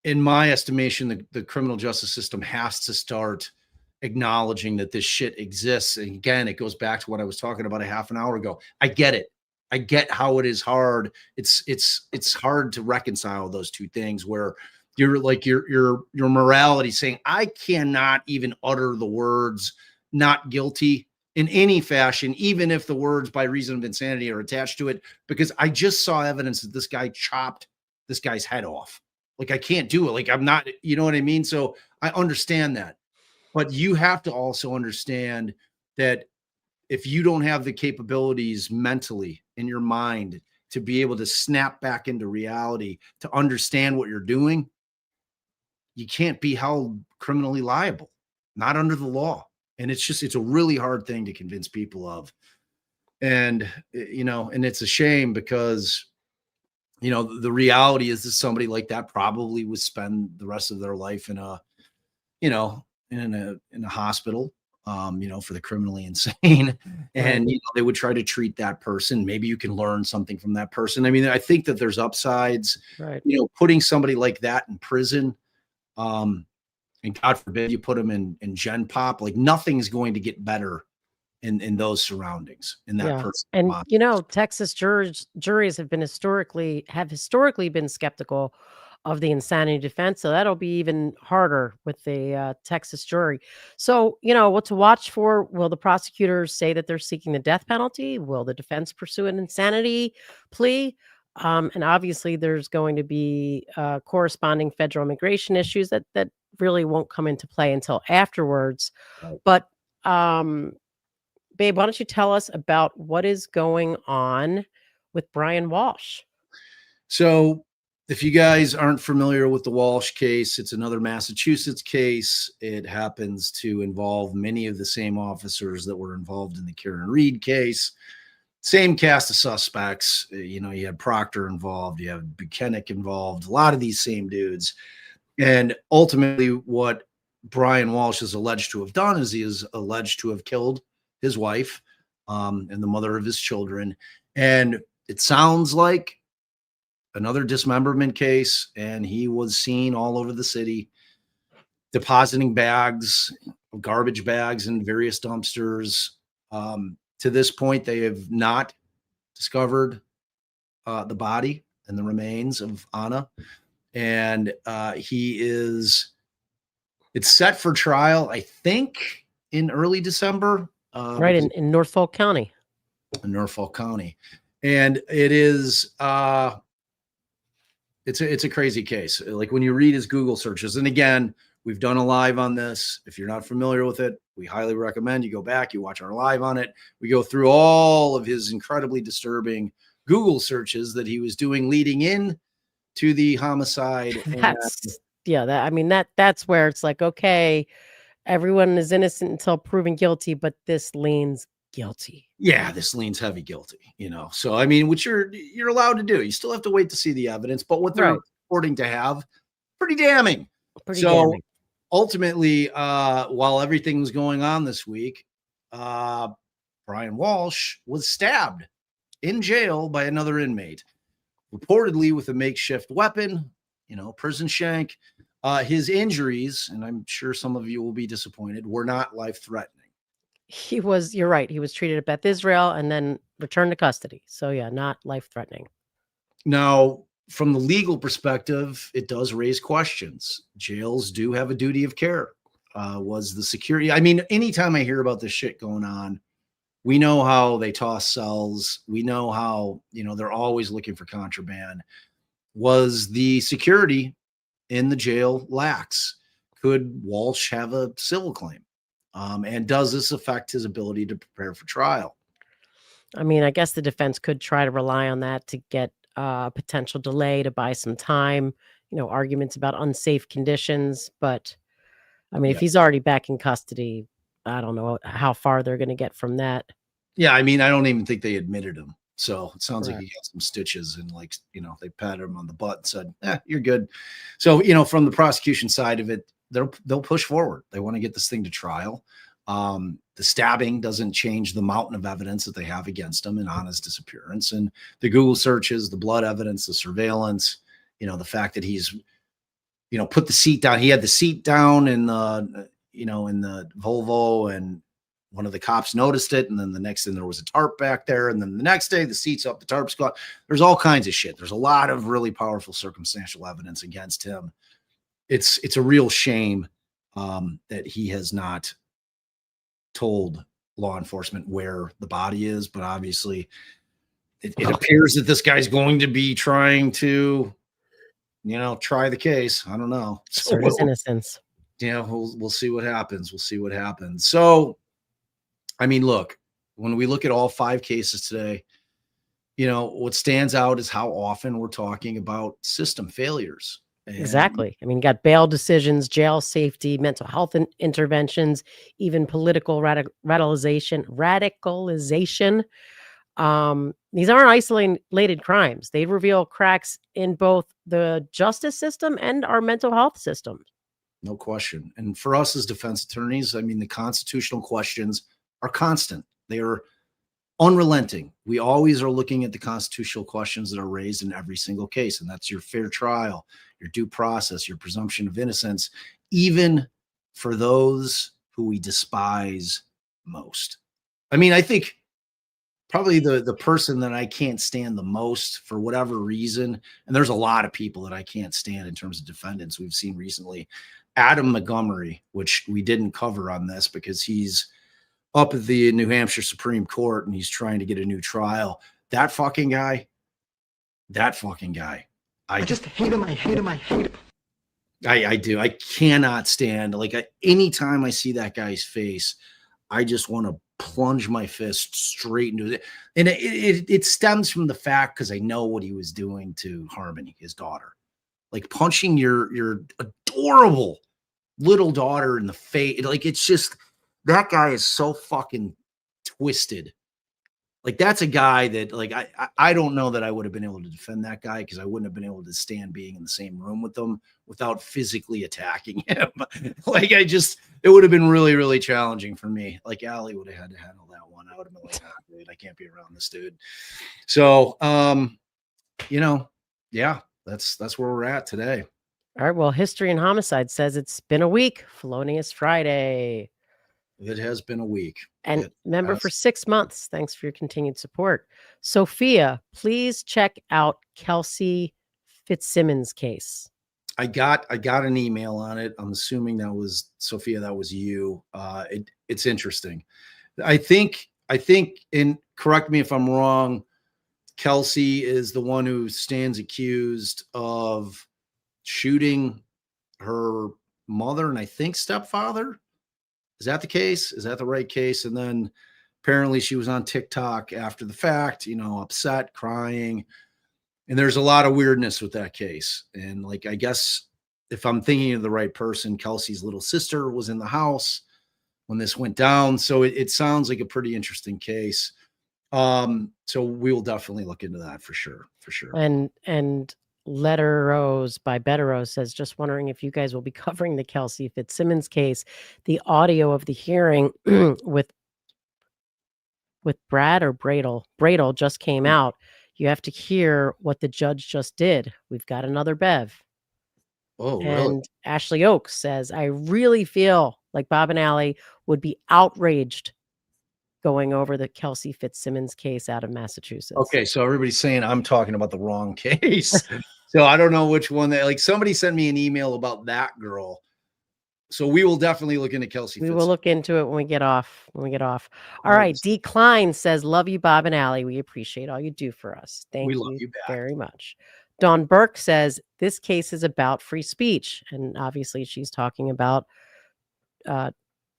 in my estimation, the criminal justice system has to start acknowledging that this shit exists. And again, it goes back to what I was talking about a half an hour ago. I get it. I get how it is hard. It's hard to reconcile those two things where you're like your morality saying, I cannot even utter the words not guilty in any fashion, even if the words by reason of insanity are attached to it, because I just saw evidence that this guy chopped this guy's head off. Like, I can't do it. Like, I'm not, you know what I mean? So I understand that. But you have to also understand that if you don't have the capabilities mentally in your mind to be able to snap back into reality, to understand what you're doing, you can't be held criminally liable, not under the law. And it's a really hard thing to convince people of. And, you know, and it's a shame because, you know, the reality is that somebody like that probably would spend the rest of their life in a hospital, you know, for the criminally insane. And, you know, they would try to treat that person. Maybe you can learn something from that person. I mean, I think that there's upsides, you know, putting somebody like that in prison. And God forbid you put them in Gen Pop, like nothing's going to get better in those surroundings, in that person. And, you know, Texas juries have historically been skeptical of the insanity defense. So that'll be even harder with the Texas jury. So, you know, what to watch for? Will the prosecutors say that they're seeking the death penalty? Will the defense pursue an insanity plea? And obviously there's going to be corresponding federal immigration issues that really won't come into play until afterwards. But babe, why don't you tell us about what is going on with Brian Walsh? So if you guys aren't familiar with the Walsh case, it's another Massachusetts case. It happens to involve many of the same officers that were involved in the Karen Reed case. Same cast of suspects. You know, you had Proctor involved, you have Buchanan involved, a lot of these same dudes. And ultimately, what Brian Walsh is alleged to have done is he is alleged to have killed his wife and the mother of his children. And it sounds like another dismemberment case, and he was seen all over the city depositing bags, garbage bags in various dumpsters. To this point, they have not discovered the body and the remains of Anna. And it's set for trial, I think, in early December. Right, in Norfolk County. In Norfolk County. And it is it's a crazy case. Like when you read his Google searches, and again, we've done a live on this. If you're not familiar with it, we highly recommend you go back, you watch our live on it. We go through all of his incredibly disturbing Google searches that he was doing leading in to the homicide. That's where it's like, okay, everyone is innocent until proven guilty, but this leans guilty. Yeah, this leans heavy guilty, you know. So I mean, which you're allowed to do. You still have to wait to see the evidence, but what they're reporting to have, pretty damning. Ultimately, while everything was going on this week, Brian Walsh was stabbed in jail by another inmate, reportedly with a makeshift weapon, you know, prison shank. His injuries, and I'm sure some of you will be disappointed, were not life-threatening. You're right. He was treated at Beth Israel and then returned to custody. So yeah, not life-threatening. Now, from the legal perspective, it does raise questions. Jails do have a duty of care. Was the security? I mean, anytime I hear about this shit going on, we know how they toss cells. We know how, you know, they're always looking for contraband. Was the security in the jail lax? Could Walsh have a civil claim? And does this affect his ability to prepare for trial? I mean, I guess the defense could try to rely on that to get potential delay to buy some time, you know, arguments about unsafe conditions. But I mean, if he's already back in custody, I don't know how far they're going to get from that. Yeah, I mean, I don't even think they admitted him. So it sounds like he got some stitches and, like, you know, they patted him on the butt and said, you're good. So, you know, from the prosecution side of it, they'll push forward. They want to get this thing to trial. The stabbing doesn't change the mountain of evidence that they have against him and on his disappearance. And the Google searches, the blood evidence, the surveillance, you know, the fact that he's, you know, put the seat down. He had the seat down in the, you know, in the Volvo, and one of the cops noticed it. And then the next thing, there was a tarp back there. And then the next day, the seat's up, the tarp's gone. There's all kinds of shit. There's a lot of really powerful circumstantial evidence against him. It's a real shame that he has not told law enforcement where the body is, but obviously it appears that this guy's going to be trying to, you know, try the case. I don't know. Assert his innocence. Yeah, we'll see what happens. We'll see what happens. So, I mean, look, when we look at all 5 cases today, you know, what stands out is how often we're talking about system failures. Exactly. I mean, got bail decisions, jail safety, mental health interventions, even political radicalization. These aren't isolated crimes. They reveal cracks in both the justice system and our mental health system. No question. And for us as defense attorneys, I mean, the constitutional questions are constant. They are unrelenting. We always are looking at the constitutional questions that are raised in every single case. And that's your fair trial, your due process, your presumption of innocence, even for those who we despise most. I mean, I think probably the person that I can't stand the most for whatever reason, and there's a lot of people that I can't stand in terms of defendants we've seen recently, Adam Montgomery, which we didn't cover on this because he's up at the New Hampshire Supreme Court and he's trying to get a new trial. That fucking guy. I just hate him. I hate him. I do. I cannot stand, like, anytime I see that guy's face, I just want to plunge my fist straight into it. And it stems from the fact, because I know what he was doing to Harmony, his daughter, like punching your adorable little daughter in the face. Like, it's just, that guy is so fucking twisted Like that's a guy that like I don't know that I would have been able to defend that guy because I wouldn't have been able to stand being in the same room with them without physically attacking him. Like it would have been really, really challenging for me. Like Allie would have had to handle that one. I would have been like, oh, dude, I can't be around this dude. So yeah, that's where we're at today. All right. Well, History and Homicide says it's been a week. Felonious Friday. It has been a week. And member for 6 months. Thanks for your continued support. Sophia, please check out Kelsey Fitzsimmons case. I got an email on it. I'm assuming that was Sophia. That was you. It's interesting. I think, and correct me if I'm wrong, Kelsey is the one who stands accused of shooting her mother and I think stepfather. Is that the case? Is that the right case? And then apparently she was on TikTok after the fact, upset, crying. And there's a lot of weirdness with that case. And like, I guess if I'm thinking of the right person, Kelsey's little sister was in the house when this went down. So it sounds like a pretty interesting case. So we will definitely look into that for sure. And Letter Rose by Better Rose says, just wondering if you guys will be covering the Kelsey Fitzsimmons case. The audio of the hearing with Brad or Bradle just came out. You have to hear what the judge just did. We've got another Bev. Oh, and really? Ashley Oaks says, I really feel like Bob and Allie would be outraged going over the Kelsey Fitzsimmons case out of Massachusetts. Okay, so everybody's saying I'm talking about the wrong case. So I don't know which one somebody sent me an email about that girl. So we will definitely look into Kelsey. We will look into it when we get off. All right. Decline says, love you, Bob and Allie. We appreciate all you do for us. Thank you very much. Dawn Burke says, this case is about free speech. And obviously she's talking about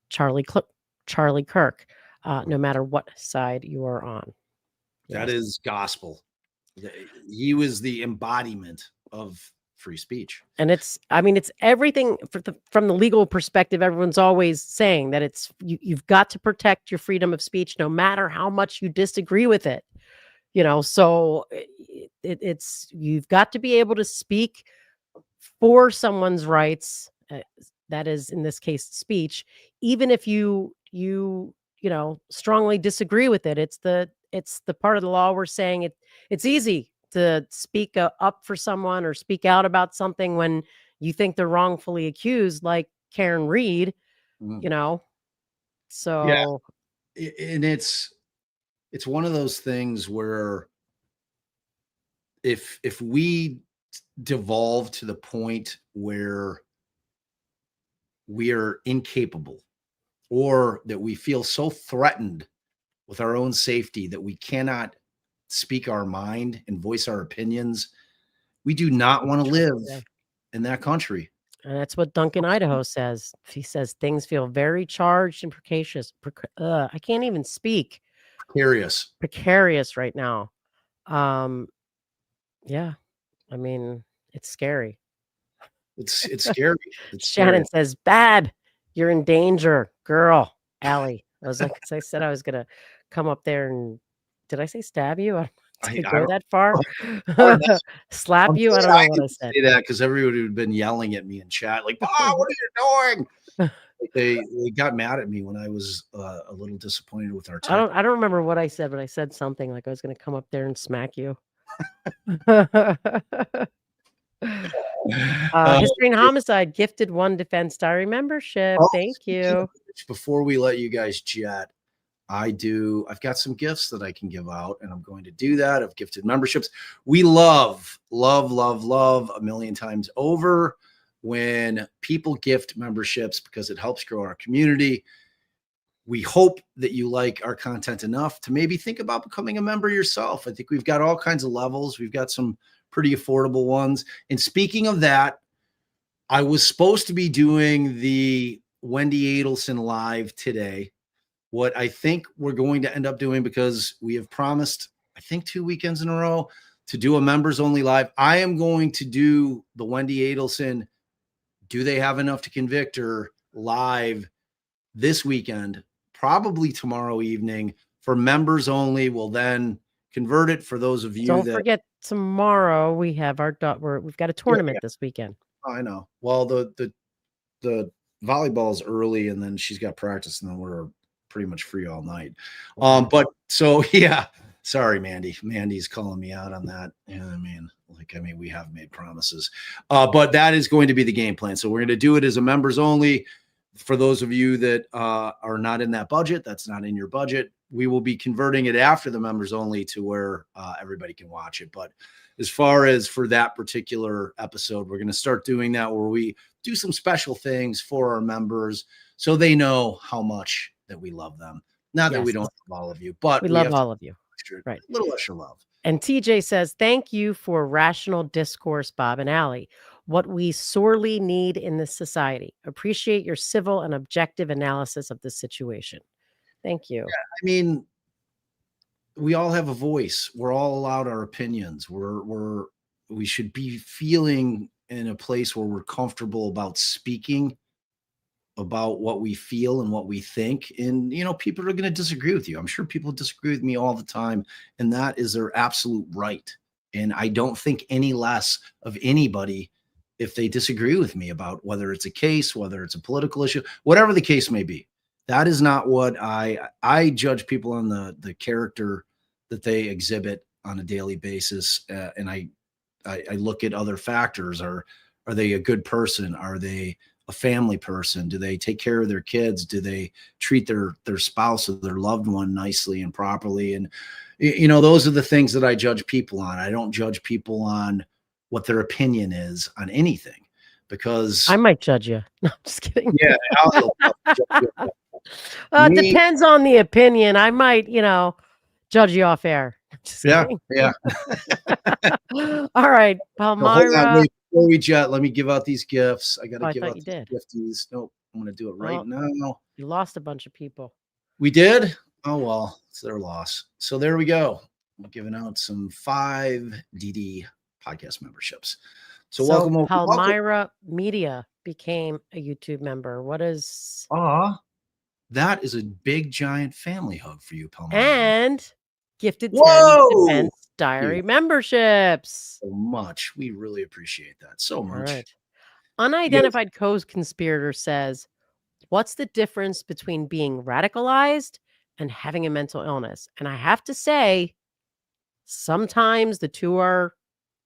Charlie Kirk. No matter what side you are on. That is gospel. He was the embodiment of free speech. And it's everything from the legal perspective. Everyone's always saying that you've got to protect your freedom of speech, no matter how much you disagree with it. So it's you've got to be able to speak for someone's rights. That is, in this case, speech, even if you strongly disagree with it. It's the part of the law we're saying it's easy to speak up for someone or speak out about something when you think they're wrongfully accused, like Karen Reed, so. Yeah. And it's one of those things where if we devolve to the point where we are incapable or that we feel so threatened with our own safety that we cannot speak our mind and voice our opinions, we do not want to live in that country. And that's what Duncan Idaho says. He says things feel very charged and precarious. I can't even speak. Precarious right now. Yeah. It's scary. It's scary. Shannon says, Bab, you're in danger, girl. Allie. I said I was gonna come up there and did I say stab you? Did I go that far? Slap you? I don't know what I said. Say that because everybody had been yelling at me in chat, like, "Oh, what are you doing?" They got mad at me when I was a little disappointed with our team. I don't remember what I said, but I said something like I was gonna come up there and smack you. History and Homicide gifted 1 Defense Diary membership. Thank you. Before we let you guys chat, I've got some gifts that I can give out, and I'm going to do that. I've gifted memberships. We love a million times over when people gift memberships because it helps grow our community. We hope that you like our content enough to maybe think about becoming a member yourself. I think we've got all kinds of levels. We've got some pretty affordable ones. And speaking of that, I was supposed to be doing the Wendy Adelson live today. What I think we're going to end up doing, because we have promised, I think 2 weekends in a row, to do a members only live. I am going to do the Wendy Adelson, do they have enough to convict her, live this weekend, probably tomorrow evening, for members only. We'll then convert it for those of you Don't that forget tomorrow we have we've got a tournament this weekend. I know. Well, the volleyball's early, and then she's got practice, and then we're pretty much free all night. But so yeah, sorry, Mandy. Mandy's calling me out on that. Yeah, I mean, we have made promises, but that is going to be the game plan. So we're going to do it as a members only. For those of you that are not in that budget, that's not in your budget. We will be converting it after the members only to where everybody can watch it. But as far as for that particular episode, we're going to start doing that where we do some special things for our members so they know how much that we love them. Not that we don't love all of you, but we love all of you. Right. A little extra love. And TJ says, thank you for rational discourse, Bob and Allie. What we sorely need in this society. Appreciate your civil and objective analysis of the situation. Thank you. Yeah, I mean, we all have a voice. We're all allowed our opinions. We should be feeling in a place where we're comfortable about speaking about what we feel and what we think. And, people are going to disagree with you. I'm sure people disagree with me all the time, and that is their absolute right. And I don't think any less of anybody if they disagree with me about whether it's a case, whether it's a political issue, whatever the case may be. That is not what I judge people on the character that they exhibit on a daily basis. And I look at other factors. Are they a good person? Are they a family person? Do they take care of their kids? Do they treat their spouse or their loved one nicely and properly? And, those are the things that I judge people on. I don't judge people on what their opinion is on anything, because I might judge you. No, I'm just kidding. Yeah. It depends on the opinion. I might, judge you off air. Just kidding. Yeah. All right, Palmyra. Before we jet, let me give out these gifts. I got to give out these gifties. Nope, I'm going to do it right now. You lost a bunch of people. We did? Oh, well, it's their loss. So there we go. I'm giving out some 5 DD podcast memberships. So welcome. Palmyra Media became a YouTube member. What is... that is a big, giant family hug for you, Palmyra. And gifted 10 Defense Diary memberships. So much. We really appreciate that so much. All right. Unidentified co-conspirator says, what's the difference between being radicalized and having a mental illness? And I have to say, sometimes the two are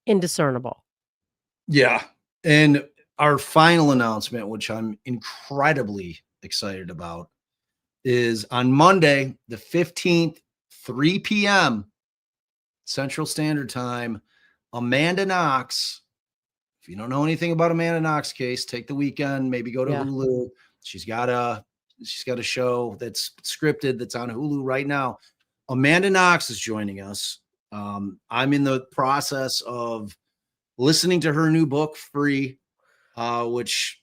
indiscernible. Yeah. And our final announcement, which I'm incredibly excited about, is on Monday, the 15th, 3 p.m. Central Standard Time, Amanda Knox. If you don't know anything about Amanda Knox case, take the weekend, maybe go to Hulu. She's got a show that's scripted that's on Hulu right now. Amanda Knox is joining us. I'm in the process of listening to her new book, Free, which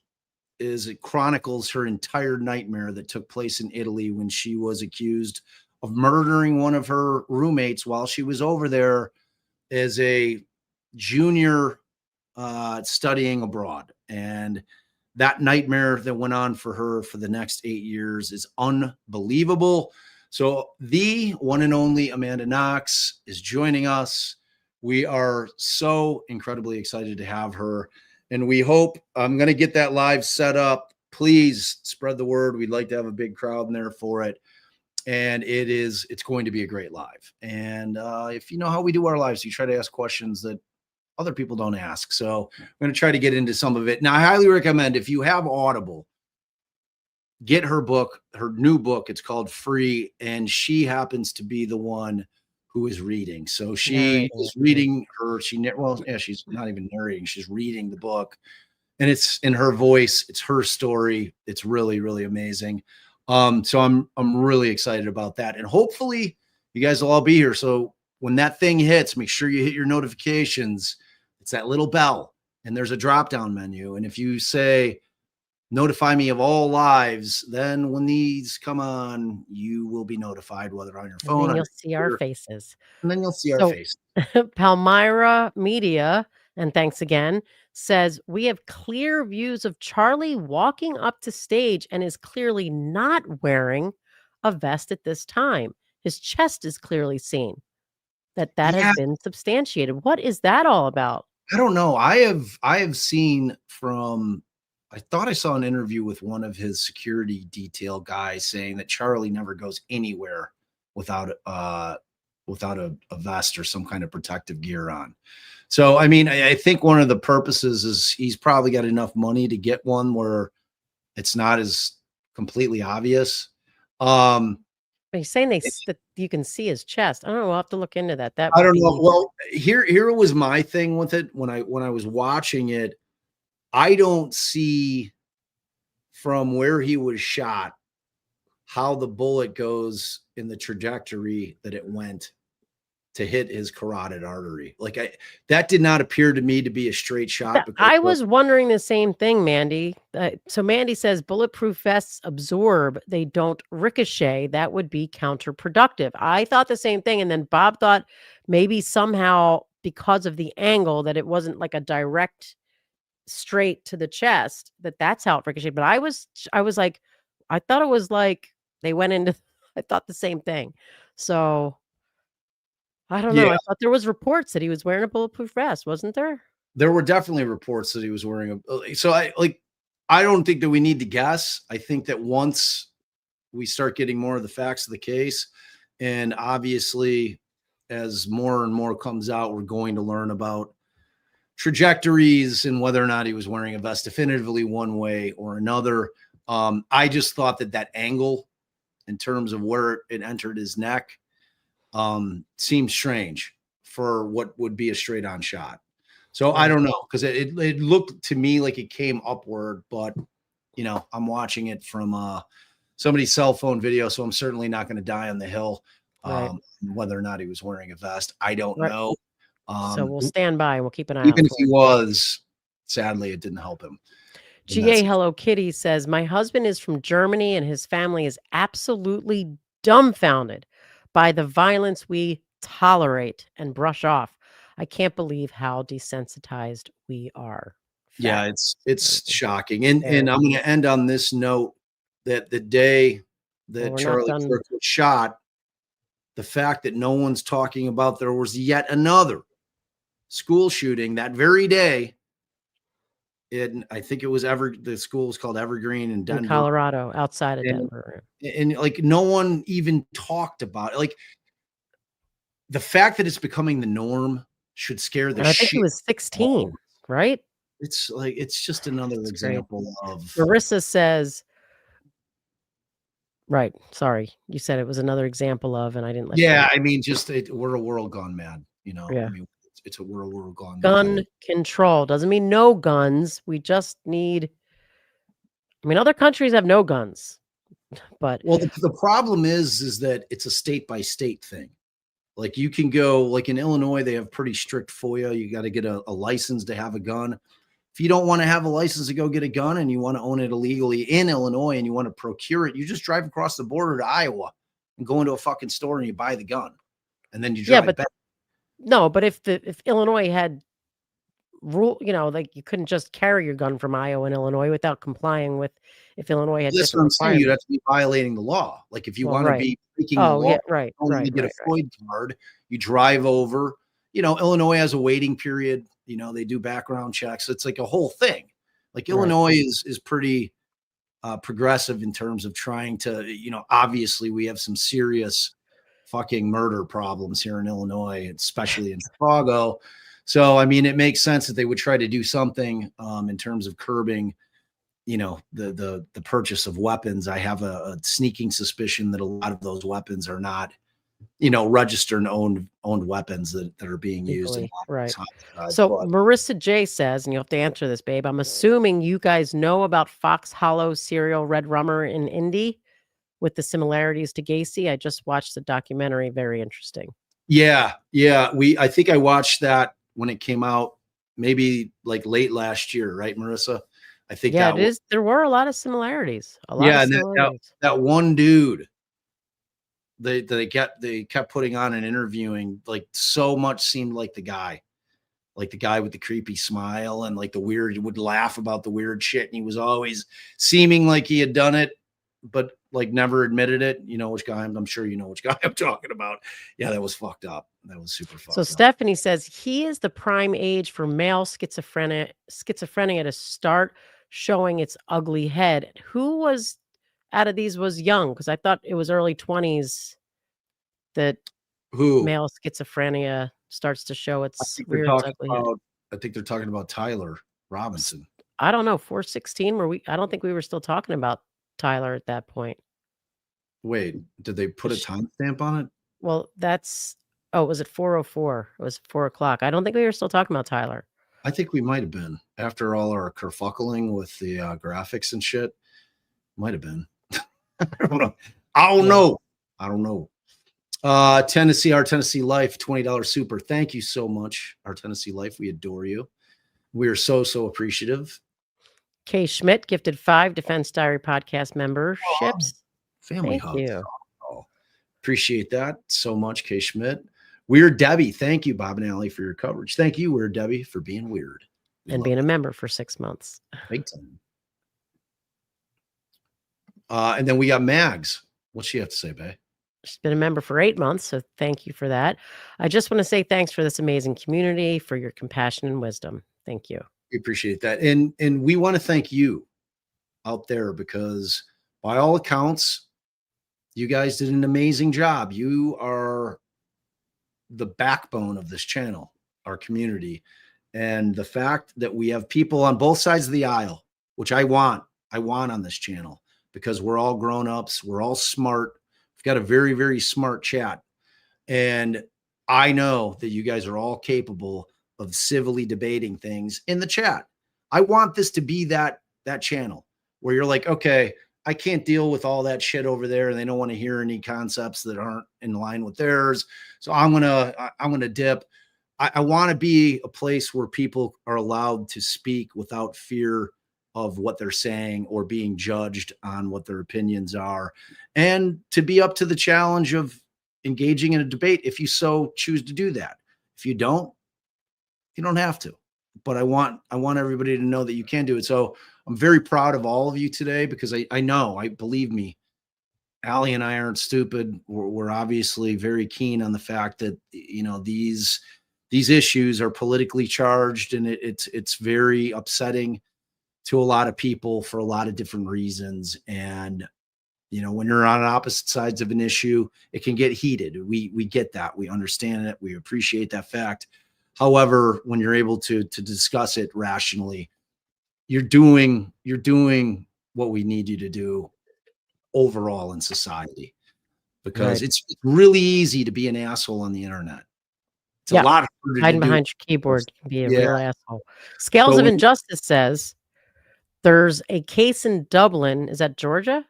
it chronicles her entire nightmare that took place in Italy when she was accused of murdering one of her roommates while she was over there as a junior studying abroad. And that nightmare that went on for her for the next 8 years is unbelievable. So the one and only Amanda Knox is joining us. We are so incredibly excited to have her. And we hope, I'm going to get that live set up. Please spread the word. We'd like to have a big crowd in there for it. And it's going to be a great live. And if you know how we do our lives, you try to ask questions that other people don't ask. So I'm going to try to get into some of it. Now, I highly recommend, if you have Audible, get her book, her new book. It's called Free. And she happens to be the one who is reading. So she is reading she's not even narrating. She's reading the book, and it's in her voice. It's her story. It's really, really amazing. So I'm really excited about that. And hopefully you guys will all be here. So when that thing hits, make sure you hit your notifications. It's that little bell, and there's a drop-down menu. And if you say, notify me of all lives, then when these come on, you will be notified, whether on your phone. And then you'll see our faces. And then you'll see our faces. Palmyra Media, and thanks again, says, we have clear views of Charlie walking up to stage and is clearly not wearing a vest at this time. His chest is clearly seen. That Yeah. has been substantiated. What is that all about? I don't know. I have seen from, I thought I saw an interview with one of his security detail guys saying that Charlie never goes anywhere without a vest or some kind of protective gear on. So, I mean, I think one of the purposes is he's probably got enough money to get one where it's not as completely obvious. He's saying that you can see his chest. I don't know. We'll have to look into that. I don't know. Well, here was my thing with it when I was watching it. I don't see from where he was shot how the bullet goes in the trajectory that it went to hit his carotid artery. Like that did not appear to me to be a straight shot. I was wondering the same thing, Mandy. So Mandy says bulletproof vests absorb, they don't ricochet. That would be counterproductive. I thought the same thing. And then Bob thought maybe somehow because of the angle that it wasn't like a direct straight to the chest, that's how it ricocheted. But I was like, I thought it was like they went into, I thought the same thing. So I don't know. I thought there was reports that he was wearing a bulletproof vest, wasn't there? There were definitely reports that he was wearing so I don't think that we need to guess. I think that once we start getting more of the facts of the case, and obviously as more and more comes out, we're going to learn about trajectories and whether or not he was wearing a vest definitively one way or another. I just thought that angle in terms of where it entered his neck seems strange for what would be a straight on shot. So I don't know, because it looked to me like it came upward, but you know, I'm watching it from somebody's cell phone video, so I'm certainly not going to die on the hill whether or not he was wearing a vest. I don't know. So we'll stand by and we'll keep an eye out. Even if he was, sadly, it didn't help him. GA Hello Kitty says, my husband is from Germany and his family is absolutely dumbfounded by the violence we tolerate and brush off. I can't believe how desensitized we are. Yeah, it's shocking. And I'm going to end on this note that the day that Charlie Kirk was shot, the fact that no one's talking about there was yet another school shooting that very day. I think it was the school was called Evergreen in Denver, Colorado, outside of Denver. And like no one even talked about it. Like the fact that it's becoming the norm should scare the shit. I think he was 16, right? It's like it's just another example of. Marissa says, right. Sorry, you said it was another example of, and I didn't. I mean, just we're a world gone mad. You know, yeah. I mean, it's a world gone gun mad. Control doesn't mean no guns. We just need. I mean, other countries have no guns, but the problem is that it's a state by state thing. Like you can go, like in Illinois, they have pretty strict FOIA. You got to get a license to have a gun. If you don't want to have a license to go get a gun and you want to own it illegally in Illinois and you want to procure it, you just drive across the border to Iowa and go into a fucking store and you buy the gun. And then you drive back. No, but if Illinois had rule, you know, like you couldn't just carry your gun from Iowa and Illinois without complying with, if Illinois had that's what I'm saying, you'd have to be violating the law. Like if you want to be breaking the law, you get a FOID card, you drive over, you know, Illinois has a waiting period, you know, they do background checks. It's like a whole thing. Like Illinois is pretty progressive in terms of trying to, you know, obviously we have some serious fucking murder problems here in Illinois, especially in Chicago. So, I mean, it makes sense that they would try to do something in terms of curbing, you know, the purchase of weapons. I have a sneaking suspicion that a lot of those weapons are not, you know, registered and owned weapons that are being used. Right. So Marissa J says, and you'll have to answer this, babe, I'm assuming you guys know about Fox Hollow serial Red Rummer in Indy with the similarities to Gacy. I just watched the documentary. Very interesting. Yeah. I think I watched that when it came out, maybe like late last year, right, Marissa? I think it is. There were a lot of similarities. That one dude they kept putting on and interviewing, like so much seemed like the guy with the creepy smile and like the weird, would laugh about the weird shit, and he was always seeming like he had done it, but like never admitted it. You know which guy I'm sure you know which guy I'm talking about. Yeah, that was fucked up. That was super fucked So up. Stephanie says he is the prime age for male schizophrenia to start showing its ugly head. Who was out of these was young? Because I thought it was early 20s that Who? male schizophrenia starts to show I its think they're rear its talking ugly head. about. I think they're talking about Tyler Robinson. I don't know, 416 were we? I don't think we were still talking about Tyler at that point. Wait, did they put a timestamp on it? Well, that's it was at 4:04. It was 4 o'clock. I don't think we were still talking about Tyler. I think we might have been after all our kerfuckling with the graphics and shit. Might have been. I don't know. I don't know. Our Tennessee Life, $20 super. Thank you so much, Our Tennessee Life. We adore you. We are so appreciative. Kay Schmidt gifted 5 Defense Diary podcast memberships. Family Thank hugs. you. Oh, appreciate that so much, Kay Schmidt. Weird Debbie. Thank you, Bob and Allie, for your coverage. Thank you, Weird Debbie, for being weird. And being a member for 6 months. Big time. And then we got Mags. What's she have to say, babe? She's been a member for 8 months, so thank you for that. I just want to say thanks for this amazing community, for your compassion and wisdom. Thank you. We appreciate that. And we want to thank you out there because by all accounts, you guys did an amazing job. You are the backbone of this channel, our community. And the fact that we have people on both sides of the aisle, which I want on this channel because we're all grown-ups. We're all smart. We've got a very, very smart chat. And I know that you guys are all capable of civilly debating things in the chat. I want this to be that channel where you're like, okay, I can't deal with all that shit over there. And they don't want to hear any concepts that aren't in line with theirs. So I'm going to dip. I want to be a place where people are allowed to speak without fear of what they're saying or being judged on what their opinions are, and to be up to the challenge of engaging in a debate if you so choose to do that. If you don't, you don't have to. But I want everybody to know that you can do it. So I'm very proud of all of you today because I believe me, Allie and I aren't stupid. We're obviously very keen on the fact that, you know, these issues are politically charged, and it's very upsetting to a lot of people for a lot of different reasons. And, you know, when you're on opposite sides of an issue, it can get heated. We get that. We understand it. We appreciate that fact. However, when you're able to discuss it rationally, you're doing what we need you to do overall in society, because it's really easy to be an asshole on the internet. It's a lot harder hiding to behind do. your keyboard can be a real asshole. Scales of Injustice says there's a case in Dublin. Is that Georgia?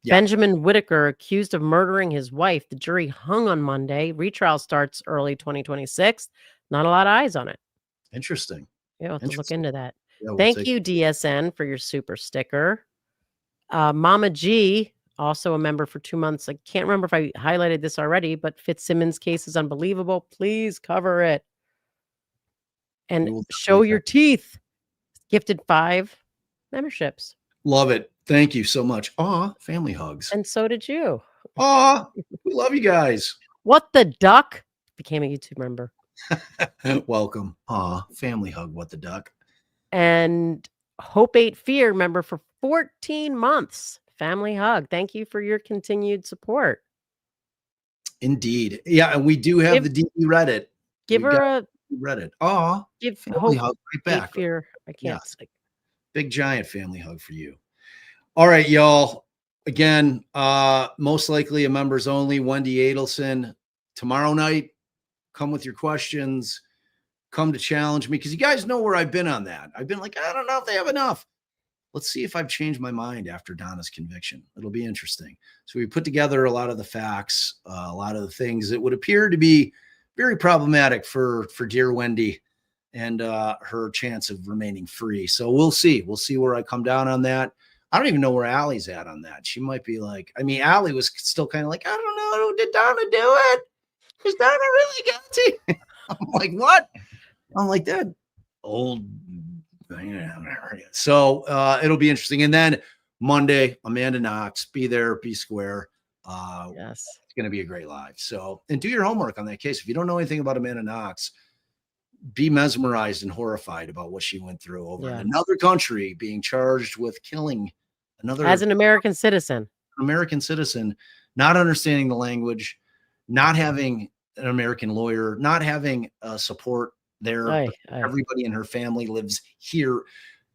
Yeah. Benjamin Whitaker accused of murdering his wife. The jury hung on Monday. Retrial starts early 2026. Not a lot of eyes on it. Interesting. Yeah, we'll have to look into that. Yeah, we'll Thank you, DSN, for your super sticker. Mama G, also a member for 2 months. I can't remember if I highlighted this already, but Fitzsimmons' case is unbelievable. Please cover it. And Show Your Teeth gifted 5 memberships. Love it. Thank you so much. Aw, family hugs. And so did you. Aw, we love you guys. What the Duck became a YouTube member. Welcome. Aw, family hug. What the Duck. And Hope 8 Fear member for 14 months. Family hug. Thank you for your continued support. Indeed. Yeah, and we do have the DB Reddit. Give her a Reddit. Aw, give family hug right back. 8 Fear. I can't say. Big giant family hug for you. All right, y'all. Again, most likely a members only. Wendy Adelson tomorrow night. Come with your questions. Come to challenge me, because you guys know where I've been on that. I've been like, I don't know if they have enough. Let's see if I've changed my mind after Donna's conviction. It'll be interesting. So we put together a lot of the facts, a lot of the things that would appear to be very problematic for dear Wendy and her chance of remaining free. So we'll see. We'll see where I come down on that. I don't even know where Allie's at on that. She might be like, I mean, Allie was still kind of like, I don't know. Did Donna do it? Is Donna really guilty? I'm like, what? I'm like, that old. So it'll be interesting. And then Monday, Amanda Knox, be there, be square. Yes. It's going to be a great live. So, and do your homework on that case. If you don't know anything about Amanda Knox, be mesmerized and horrified about what she went through over in another country, being charged with killing another as an American citizen, not understanding the language, not having an American lawyer, not having support there. Everybody in her family lives here.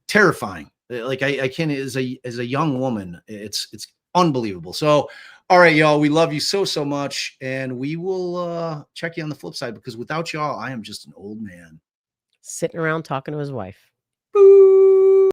Terrifying. Like I can't, as a young woman, it's unbelievable. So, all right, y'all, we love you so much, and we will check you on the flip side, because without y'all, I am just an old man sitting around talking to his wife. Boo.